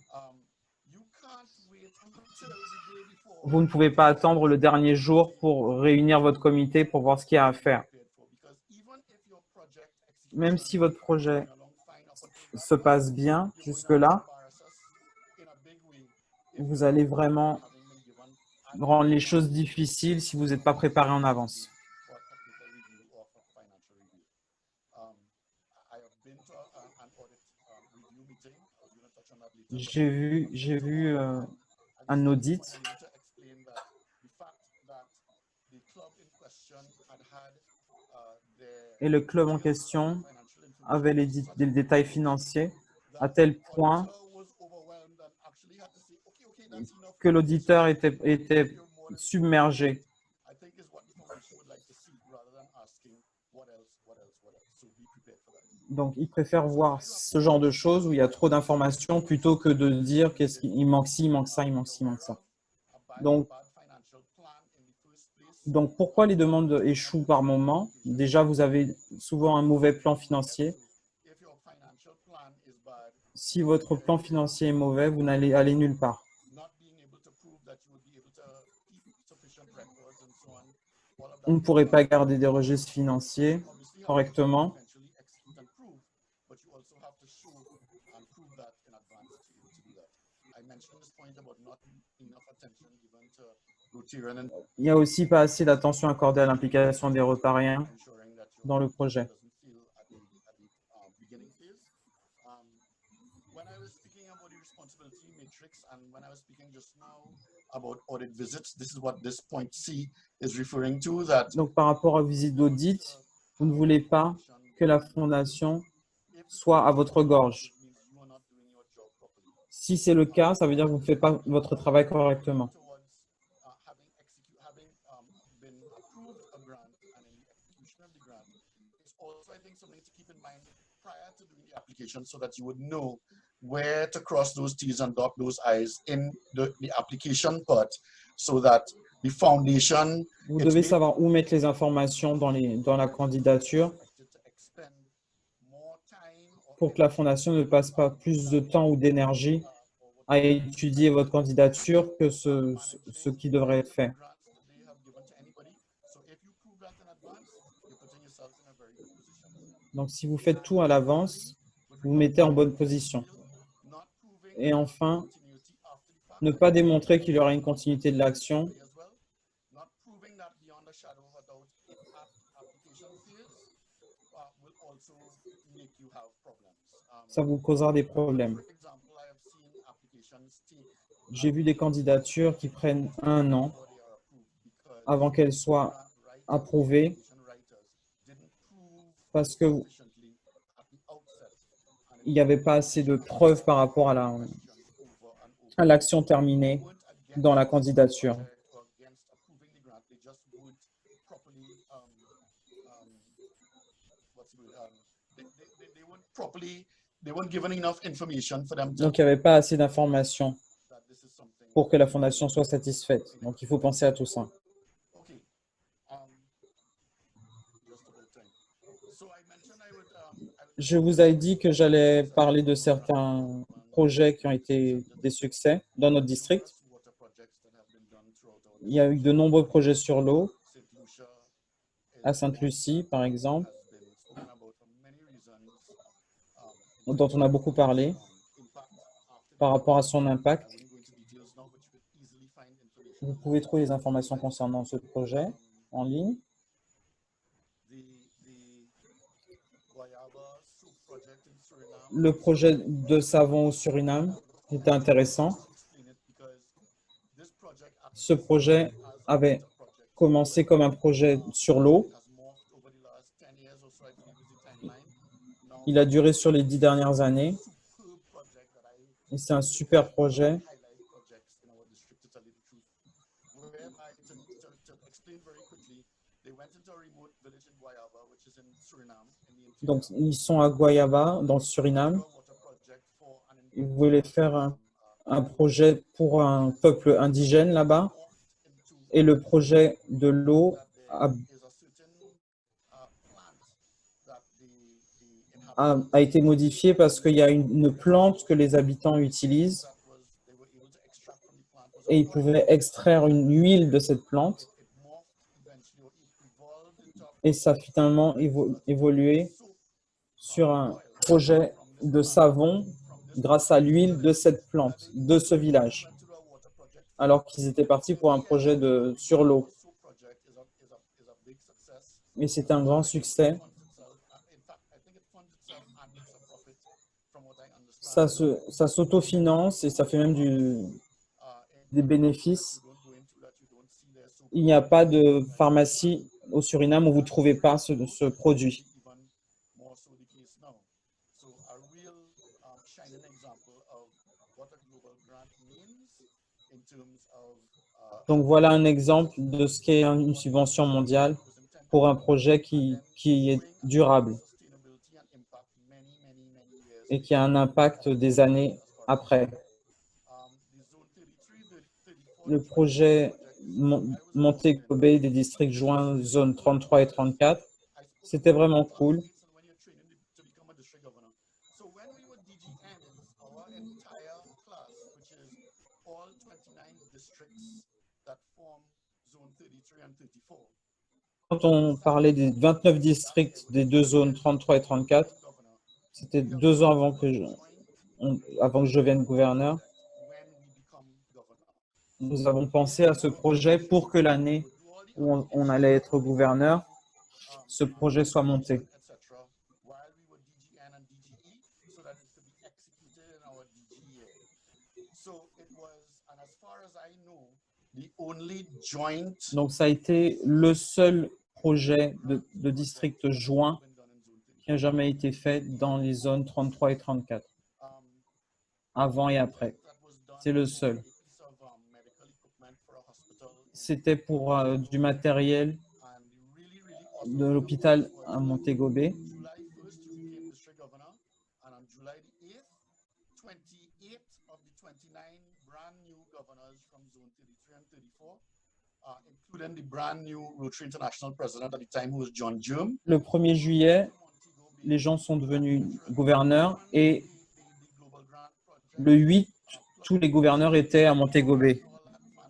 you can't wait until the day before Vous ne pouvez pas attendre le dernier jour pour réunir votre comité pour voir ce qu'il y a à faire. prepared for because even if your project Même si votre projet along fine up until se passe bien jusque-là, embarrass us in a big way vous allez vraiment having been given rendre les choses difficiles si vous n'êtes pas préparé en avance. for technical review or for financial review. I have been to an audit review meeting. I was going to touch on that later. J'ai vu un audit I need to explain that the fact that the club in question had their et le club en question financial information avait des détails financiers à tel point was overwhelmed and actually had to say, okay, that's enough. que l'auditeur était submergé. I think is what the foundation would like to see rather than asking what else. So be prepared for that. Donc, il préfère voir ce genre de choses où il y a trop d'informations plutôt que de dire qu'est-ce qu'il manque ci, il manque ça, il manque ci, il manque ça. Donc, Bad financial plan in the first place. donc, pourquoi les demandes échouent par moment? Déjà, vous avez souvent un mauvais plan financier. If your financial plan is bad, Si votre plan financier est mauvais, vous n'allez aller nulle part. not being able to prove that you would be able to keep sufficient records and so on, all of that On ne pourrait pas garder des registres financiers obviously have correctement. to eventually execute and prove, but you also have to show and prove that in advance to be able to do that. I mentioned this point about not enough attention given to Rotarian and Il n'y a aussi pas assez d'attention accordée à l'implication des Rotariens ensuring that your dans le projet. doesn't fail at the beginning phase. When I was speaking about the responsibility matrix and when I was speaking just now about audit visits, this is what this point C is referring to, that Donc, par rapport aux visites d'audit, vous ne voulez pas que la fondation soit à votre gorge. means you are not doing your job properly. Si c'est le cas, ça veut dire que vous ne faites pas votre travail correctement. Towards having been approved a grant and in the execution of the grant, it's also, I think, something to keep in mind prior to doing the application so that you would know where to cross those T's and dot those I's in the application part so that the foundation Vous devez savoir où mettre les informations dans la candidature to expend more time or pour que la fondation ne passe pas plus de temps ou d'énergie à étudier votre candidature que ce qui devrait être fait. grants that they have given to any Donc, si vous faites tout à l'avance, vous vous mettez en bonne position. Et enfin, ne pas démontrer qu'il y aura une continuité de l'action. Ça vous causera des problèmes. J'ai vu des candidatures qui prennent 1 an avant qu'elles soient approuvées parce qu'il n'y avait pas assez de preuves par rapport à l'action terminée dans la candidature. Donc, il n'y avait pas assez d'informations pour que la fondation soit satisfaite. Donc, il faut penser à tout ça. Je vous ai dit que j'allais parler de certains projets qui ont été des succès dans notre district. Il y a eu de nombreux projets sur l'eau, à Sainte-Lucie, par exemple, dont on a beaucoup parlé par rapport à son impact. Vous pouvez trouver les informations concernant ce projet en ligne. Le projet de savon au Suriname était intéressant. Ce projet avait commencé comme un projet sur l'eau. Il a duré sur les 10 dernières années. Et c'est un super projet. Donc, ils sont à Guayaba, dans le Suriname. Ils voulaient faire un projet pour un peuple indigène là-bas. Et le projet de l'eau a été modifié parce qu'il y a une plante que les habitants utilisent et ils pouvaient extraire une huile de cette plante. Et ça a finalement évolué sur un projet de savon grâce à l'huile de cette plante, de ce village, alors qu'ils étaient partis pour un projet sur l'eau. Mais c'est un grand succès. Ça s'autofinance et ça fait même des bénéfices. Il n'y a pas de pharmacie au Suriname où vous ne trouvez pas ce produit. Donc voilà un exemple de ce qu'est une subvention mondiale pour un projet qui est durable et qui a un impact des années après. Le projet Montego Bay des districts joints zones 33 et 34, c'était vraiment cool. Quand on parlait des 29 districts des deux zones 33 et 34, c'était 2 ans avant que je devienne gouverneur. Nous avons pensé à ce projet pour que l'année où on allait être gouverneur, ce projet soit monté. Donc, ça a été le seul projet de district joint qui n'a jamais été fait dans les zones 33 et 34, avant et après. C'est le seul. C'était pour du matériel de l'hôpital à Montego Bay. Le 1er juillet, les gens sont devenus gouverneurs et le 8, tous les gouverneurs étaient à Montego Bay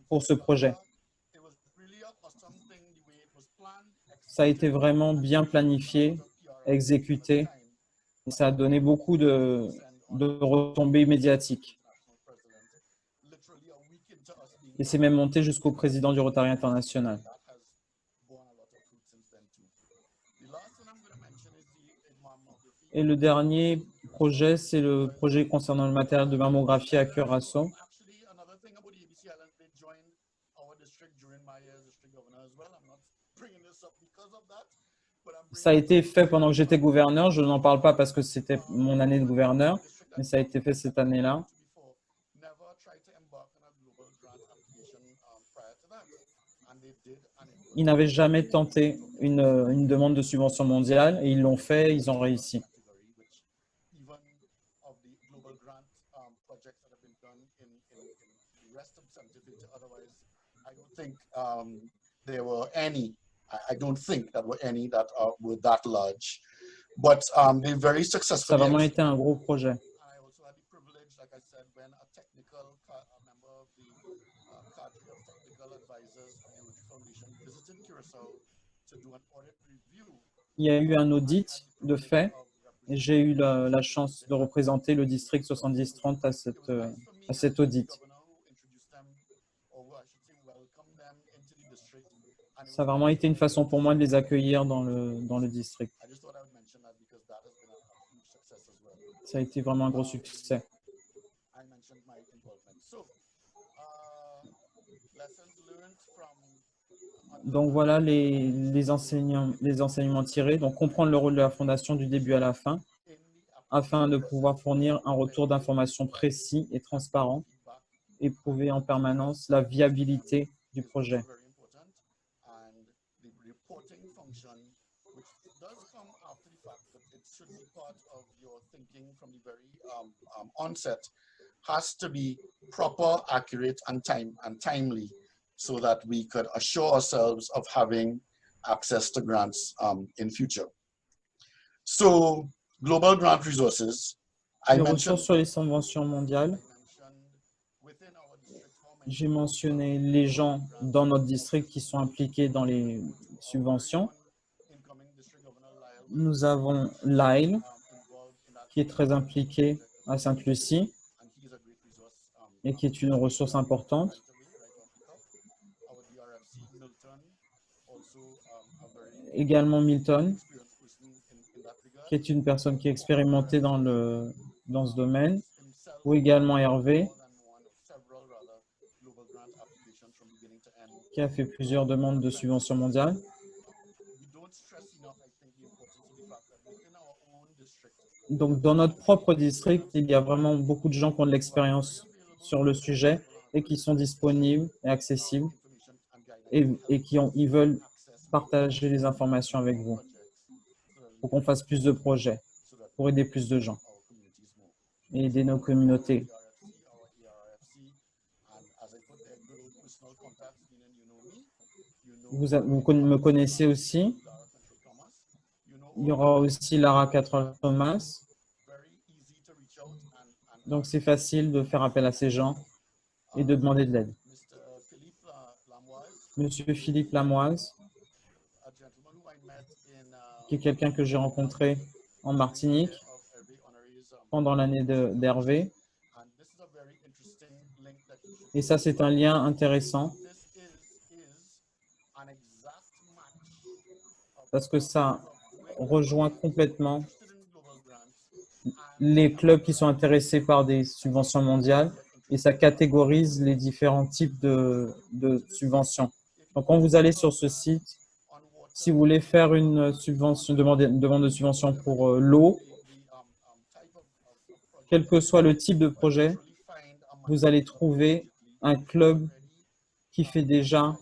pour ce projet. Ça a été vraiment bien planifié, exécuté, et ça a donné beaucoup de retombées médiatiques. Et c'est même monté jusqu'au président du Rotary International. Et le dernier projet, c'est le projet concernant le matériel de mammographie à Curaçao. Ça a été fait pendant que j'étais gouverneur. Je n'en parle pas parce que c'était mon année de gouverneur, mais ça a été fait cette année-là. Ils n'avaient jamais tenté une demande de subvention mondiale et ils l'ont fait, ils ont réussi. I don't think that were any that were that large, but they very Ça a successfully. vraiment été un gros projet. I also had the privilege, like I said, when a member of the cadre of technical advisors of the Rotary Foundation visited Curacao to do an audit review. Il y a eu un audit de fait et j'ai eu la chance de représenter le district 70-30 à cet audit. Ça a vraiment été une façon pour moi de les accueillir dans le district. Ça a été vraiment un gros succès. Donc voilà les enseignements tirés. Donc comprendre le rôle de la Fondation du début à la fin, afin de pouvoir fournir un retour d'information précis et transparent et prouver en permanence la viabilité du projet. Has to be proper, accurate, and timely, so that we could assure ourselves of having access to grants in future. So, global grant resources. Les ressources sur les subventions mondiales. J'ai mentionné les gens dans notre district qui sont impliqués dans les subventions. Nous avons Lyle, qui est très impliqué à Sainte-Lucie et qui est une ressource importante. Également Milton, qui est une personne qui est expérimentée dans ce domaine, ou également Hervé, qui a fait plusieurs demandes de subventions mondiales. Donc, dans notre propre district, il y a vraiment beaucoup de gens qui ont de l'expérience sur le sujet et qui sont disponibles et accessibles et ils veulent partager les informations avec vous pour qu'on fasse plus de projets, pour aider plus de gens et aider nos communautés. Vous me connaissez aussi. Il y aura aussi Lara Thomas. Donc, c'est facile de faire appel à ces gens et de demander de l'aide. Monsieur Philippe Lamoise, qui est quelqu'un que j'ai rencontré en Martinique pendant l'année d'Hervé. Et ça, c'est un lien intéressant parce que ça rejoint complètement les clubs qui sont intéressés par des subventions mondiales et ça catégorise les différents types de subventions. Donc, quand vous allez sur ce site, si vous voulez faire une demande de subvention pour l'eau, quel que soit le type de projet, vous allez trouver un club qui fait déjà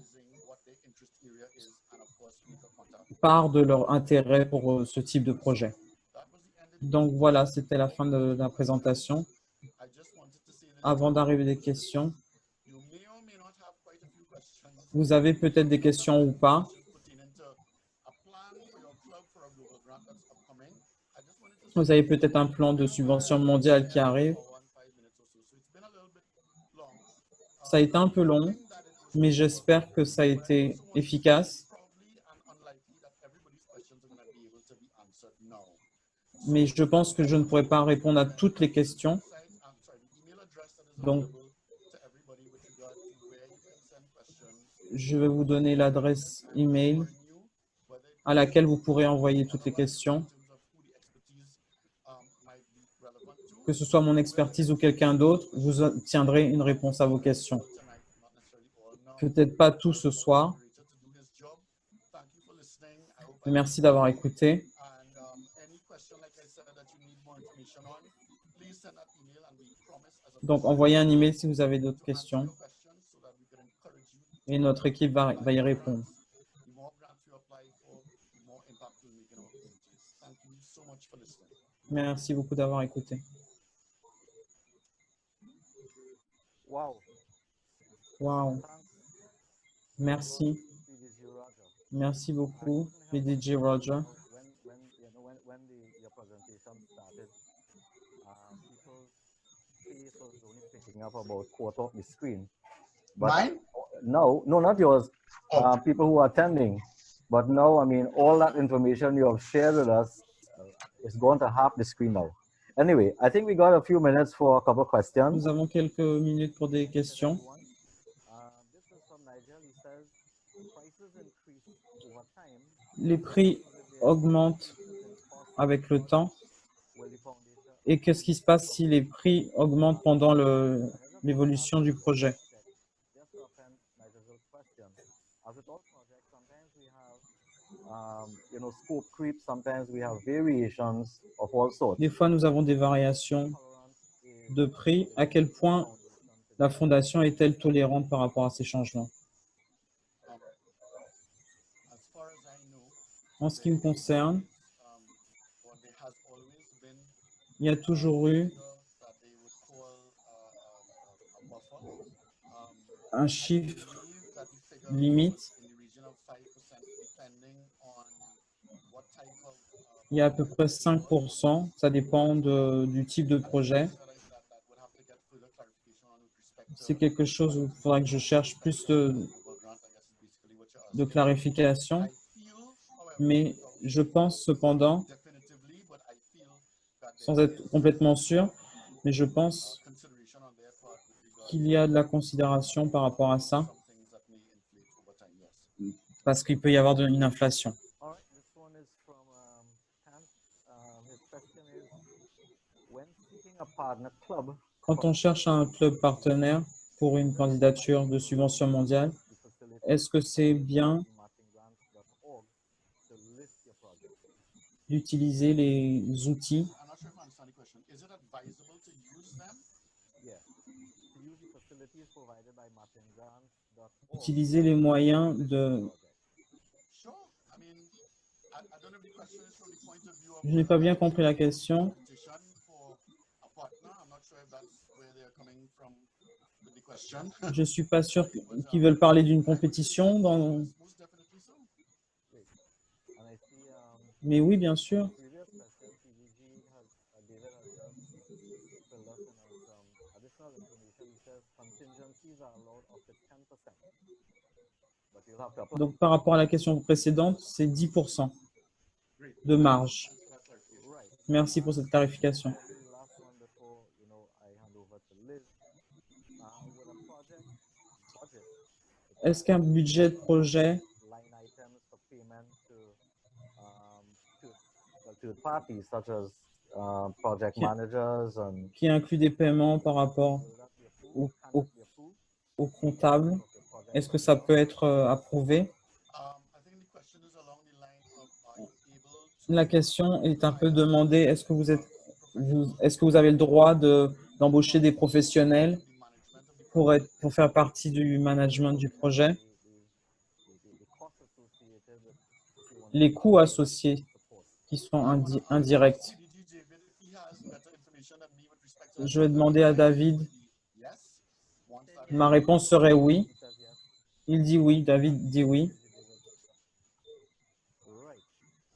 part de leur intérêt pour ce type de projet. Donc voilà, c'était la fin de la présentation. Avant d'arriver des questions, vous avez peut-être des questions ou pas. Vous avez peut-être un plan de subvention mondiale qui arrive. Ça a été un peu long, mais j'espère que ça a été efficace. to be answered now. mais je pense que je ne pourrai pas répondre à toutes les questions. The email address that is Donc, available to everybody with regard to where you can send questions. je vais vous donner l'adresse email Warn you whether it à laquelle vous pourrez envoyer toutes les questions, in terms of who the expertise might be relevant to. que ce soit mon expertise ou quelqu'un d'autre, vous obtiendrez une réponse à vos questions. Tonight, not necessarily all now. Peut-être pas tout ce soir, Moderator to do his job. Thank you for listening. I hope mais merci d'avoir écouté. And any question, like I said, that you need more information on, please send that email and we promise as a Donc, envoyez un email si vous avez d'autres to answer questions your questions so that we can encourage you. et notre équipe va y répondre. The more grants you apply for, the more impact we'll make in our communities. Thank you so much for listening. Merci beaucoup d'avoir écouté. Wow. Waouh. Merci. PDG Roger. Merci beaucoup, PDG Roger. When your presentation started, people's face was only picking up about quarter of the screen. But Mine? no, not yours. Oh. People who are attending. But now, I mean, all that information you have shared with us is gone to half the screen now. Anyway, I think we got a few minutes for a couple of questions. Nous avons quelques minutes pour des questions. This is from Nigel. He says, prices increase over time. Les prix augmentent avec le temps. Et qu'est-ce qui se passe si les prix augmentent pendant l'évolution du projet? Scope creep, sometimes we have variations of all sorts. Des fois, nous avons des variations de prix. À quel point la fondation est-elle tolérante par rapport à ces changements? As far as I know, En ce qui me concerne, or there has always been il y a toujours eu that they would call a buffer. un chiffre Believe that the figure limite. was in the region of 5%, depending on what type of Il y a à peu près 5%. Ça dépend du type de projet. that would have to get further clarification on with respect to C'est quelque chose où il faudra que je cherche plus global grant, I guess is basically what you're de asking. clarification. I feel, however, Mais je pense cependant, definitively, but I feel that sans there être is complètement sûr, mais je pense consideration on their part with regard qu'il y a de la considération par rapport à ça, to some things that may inflate over time, yes. parce qu'il peut y avoir une inflation. All right, this one is from Hans. His question is, when seeking a partner club, Quand on cherche un club partenaire pour une candidature de subvention mondiale, est-ce que c'est bien martingrants.org to list your project? d'utiliser les outils? I'm not sure if I understand the question. Is it advisable to use them? Yeah. To use the facilities provided by martingrants.org. Utiliser les moyens de... Sure. I mean, I don't know if the question is from the point of view of Je n'ai pas bien compris la question. competition for a partner. I'm not sure if that's where they're coming from with the question. Je ne suis pas sûr qu'ils veulent parler d'une compétition, Most definitely so. And I see mais oui, bien sûr. previous question, PDG has, David has just filled us in on some additional information. He says contingencies are allowed up to 10%. But you'll have to apply. Donc, par rapport à la question précédente, c'est 10% de marge. Right. Merci pour cette clarification. The last one before, I hand over to Liz. With a project budget, Est-ce qu'un budget de projet line items for payment to third parties such as project Yeah. managers and qui inclut des paiements par rapport will that be approved? au, Can au, it be approved? au comptable, Of your project est-ce que ça peut être approuvé? I think the question is along the line of are you able to La question est un peu demandée, est-ce que est-ce que vous avez le droit d'embaucher des professionnels the management of the pour faire partie du management du projet? the costs associated with Les coûts associés support. qui sont indirects. CDG David if he has better information than me with respect to Je vais demander à David. yes. Once that Ma réponse serait oui. He says yes. Il dit oui, David dit oui. Right.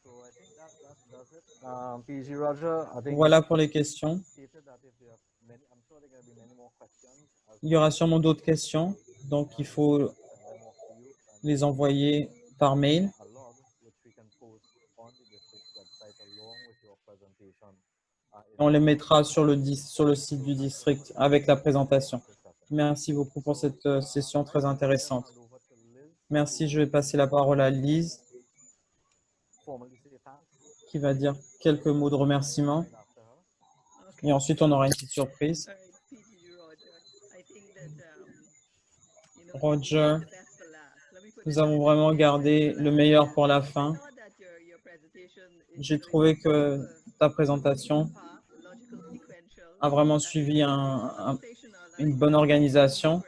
So I think that does it. PG Roger, I think Voilà pour les questions. stated that if there are many, I'm sure there are going to be many more questions. As Il y aura sûrement d'autres questions, donc il faut send them off to you and les envoyer par mail. a log which we can post on the district website. On les mettra sur le site du district avec la présentation. Merci beaucoup pour cette session très intéressante. Merci, je vais passer la parole à Lise, qui va dire quelques mots de remerciement. Et ensuite, on aura une petite surprise. Roger, nous avons vraiment gardé le meilleur pour la fin. J'ai trouvé que ta présentation a vraiment suivi une bonne organisation.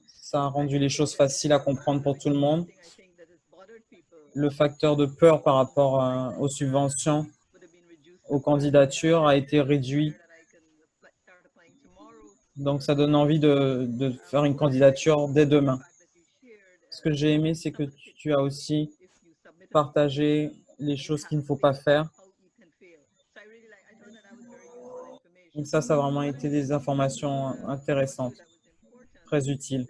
Ça a rendu les choses faciles à comprendre pour tout le monde. Le facteur de peur par rapport aux subventions, aux candidatures a été réduit. Donc, ça donne envie de faire une candidature dès demain. Ce que j'ai aimé, c'est que tu as aussi partagé les choses qu'il ne faut pas faire. Donc ça a vraiment été des informations intéressantes, très utiles.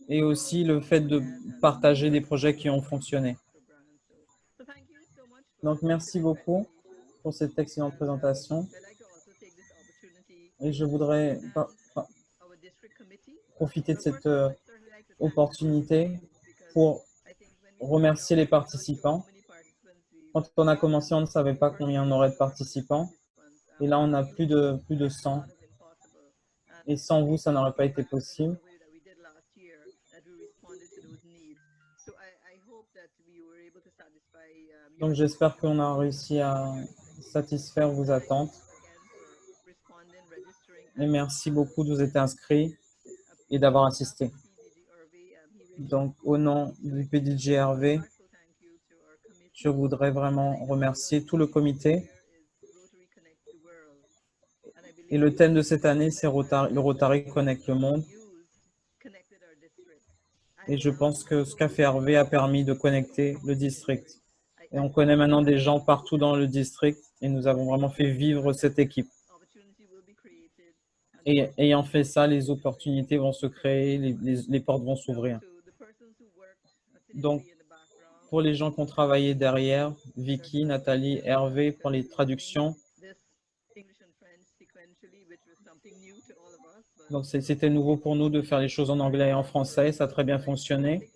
Et aussi le fait de partager des projets qui ont fonctionné. Donc, merci beaucoup pour cette excellente présentation. Et je voudrais profiter de cette opportunité pour remercier les participants. Quand on a commencé, on ne savait pas combien on aurait de participants. Et là, on a plus de 100. Et sans vous, ça n'aurait pas été possible. Donc, j'espère qu'on a réussi à satisfaire vos attentes. Et merci beaucoup de vous être inscrits et d'avoir assisté. Donc, au nom du PDG-RV, je voudrais vraiment remercier tout le comité. Et le thème de cette année, c'est le Rotary Connect le monde. Et je pense que ce qu'a fait Hervé a permis de connecter le district. Et on connaît maintenant des gens partout dans le district et nous avons vraiment fait vivre cette équipe. Et ayant fait ça, les opportunités vont se créer, les portes vont s'ouvrir. Donc, pour les gens qui ont travaillé derrière, Vicky, Nathalie, Hervé pour les traductions. Donc, c'était nouveau pour nous de faire les choses en anglais et en français. Ça a très bien fonctionné.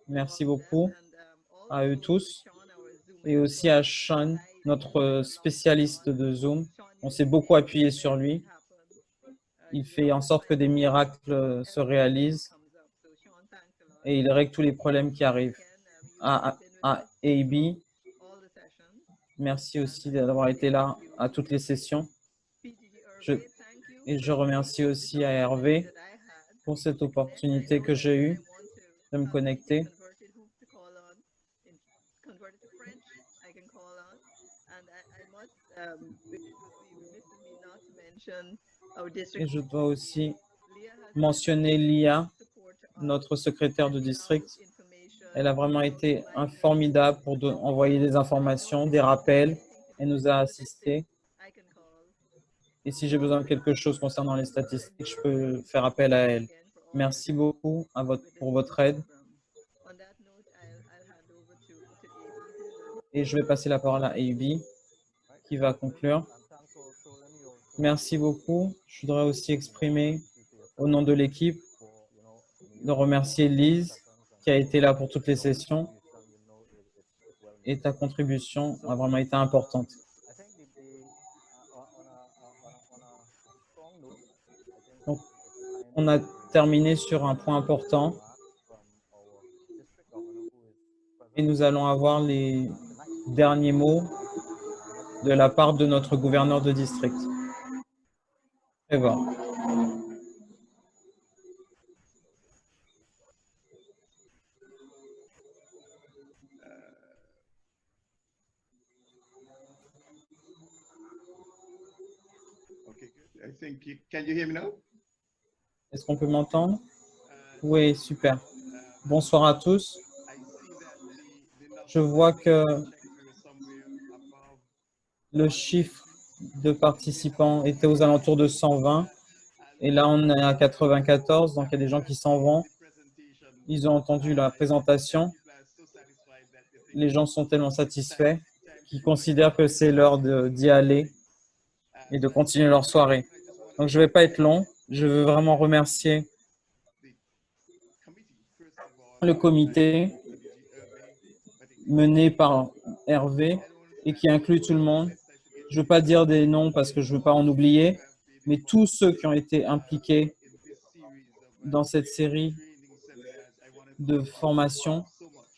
Merci beaucoup à eux tous. Et aussi à Sean, notre spécialiste de Zoom. On s'est beaucoup appuyé sur lui. Il fait en sorte que des miracles se réalisent et il règle tous les problèmes qui arrivent. À AB, merci aussi d'avoir été là à toutes les sessions. Et je remercie aussi à Hervé pour cette opportunité que j'ai eue de me connecter. Et je dois aussi mentionner Lia, notre secrétaire de district. Elle a vraiment été formidable pour envoyer des informations, des rappels. Elle nous a assistés. Et si j'ai besoin de quelque chose concernant les statistiques, je peux faire appel à elle. Merci beaucoup pour votre aide. Et je vais passer la parole à AB, qui va conclure. Merci beaucoup. Je voudrais aussi exprimer, au nom de l'équipe, de remercier Lise, qui a été là pour toutes les sessions. Et ta contribution a vraiment été importante. Donc, on a terminé sur un point important. Et nous allons avoir les derniers mots de la part de notre gouverneur de district. Trevor. Can you hear me now? Est-ce qu'on peut m'entendre? Oui, super. Bonsoir à tous. Je vois que le chiffre de participants était aux alentours de 120. Et là, on est à 94. Donc, il y a des gens qui s'en vont. Ils ont entendu la présentation. les gens sont tellement satisfaits qu'ils considèrent que c'est l'heure d'y aller et de continuer leur soirée. Donc, je ne vais pas être long. Je veux vraiment remercier le comité mené par Hervé et qui inclut tout le monde. Je ne veux pas dire des noms parce que je ne veux pas en oublier, mais tous ceux qui ont été impliqués dans cette série de formations,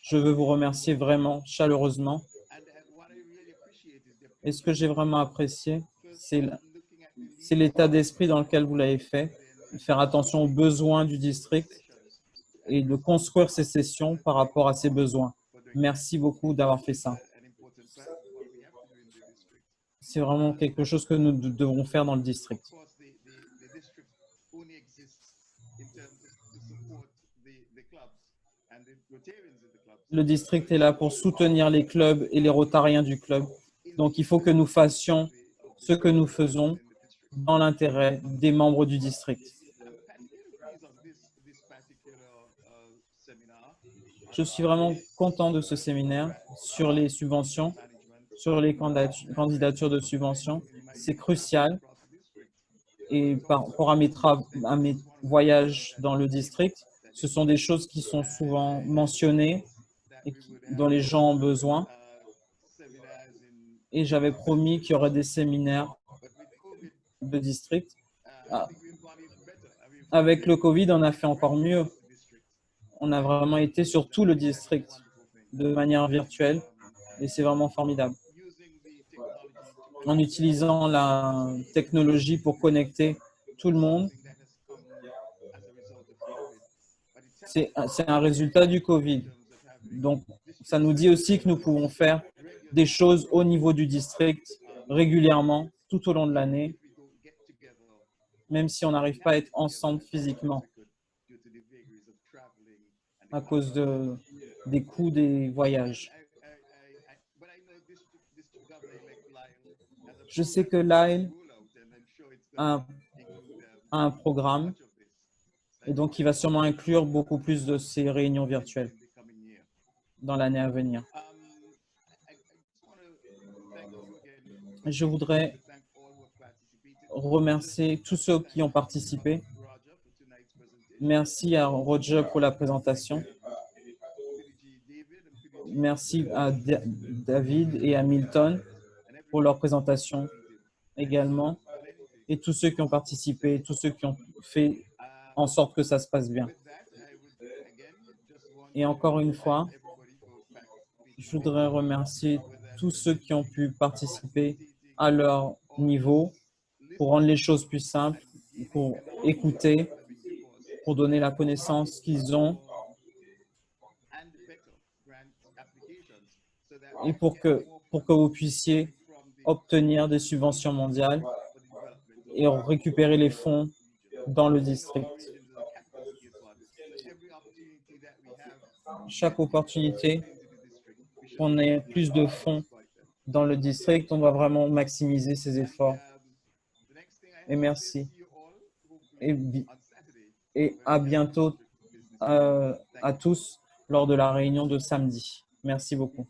je veux vous remercier vraiment chaleureusement. Et ce que j'ai vraiment apprécié, c'est l'état d'esprit dans lequel vous l'avez fait, faire attention aux besoins du district et de construire ces sessions par rapport à ces besoins. Merci beaucoup d'avoir fait ça. C'est vraiment quelque chose que nous devons faire dans le district. Le district est là pour soutenir les clubs et les rotariens du club. Donc, il faut que nous fassions ce que nous faisons dans l'intérêt des membres du district. Je suis vraiment content de ce séminaire sur les subventions, sur les candidatures de subventions. C'est crucial. Et par rapport à mes voyages dans le district, ce sont des choses qui sont souvent mentionnées et dont les gens ont besoin. Et j'avais promis qu'il y aurait des séminaires de district. Avec le Covid, on a fait encore mieux. On a vraiment été sur tout le district de manière virtuelle et c'est vraiment formidable. En utilisant la technologie pour connecter tout le monde, c'est un résultat du Covid. Donc, ça nous dit aussi que nous pouvons faire des choses au niveau du district régulièrement, tout au long de l'année, même si on n'arrive pas à être ensemble physiquement à cause des coûts des voyages. Je sais que Lyle a un programme et donc il va sûrement inclure beaucoup plus de ces réunions virtuelles dans l'année à venir. Je voudrais remercier tous ceux qui ont participé. Merci à Roger pour la présentation. Merci à David et à Milton pour leur présentation également. Et tous ceux qui ont participé, tous ceux qui ont fait en sorte que ça se passe bien. Et encore une fois, je voudrais remercier tous ceux qui ont pu participer à leur niveau pour rendre les choses plus simples, pour écouter, pour donner la connaissance qu'ils ont et pour que vous puissiez obtenir des subventions mondiales et récupérer les fonds dans le district. Chaque opportunité qu'on ait plus de fonds dans le district, on va vraiment maximiser ses efforts. Et merci. Et à bientôt à tous lors de la réunion de samedi. Merci beaucoup.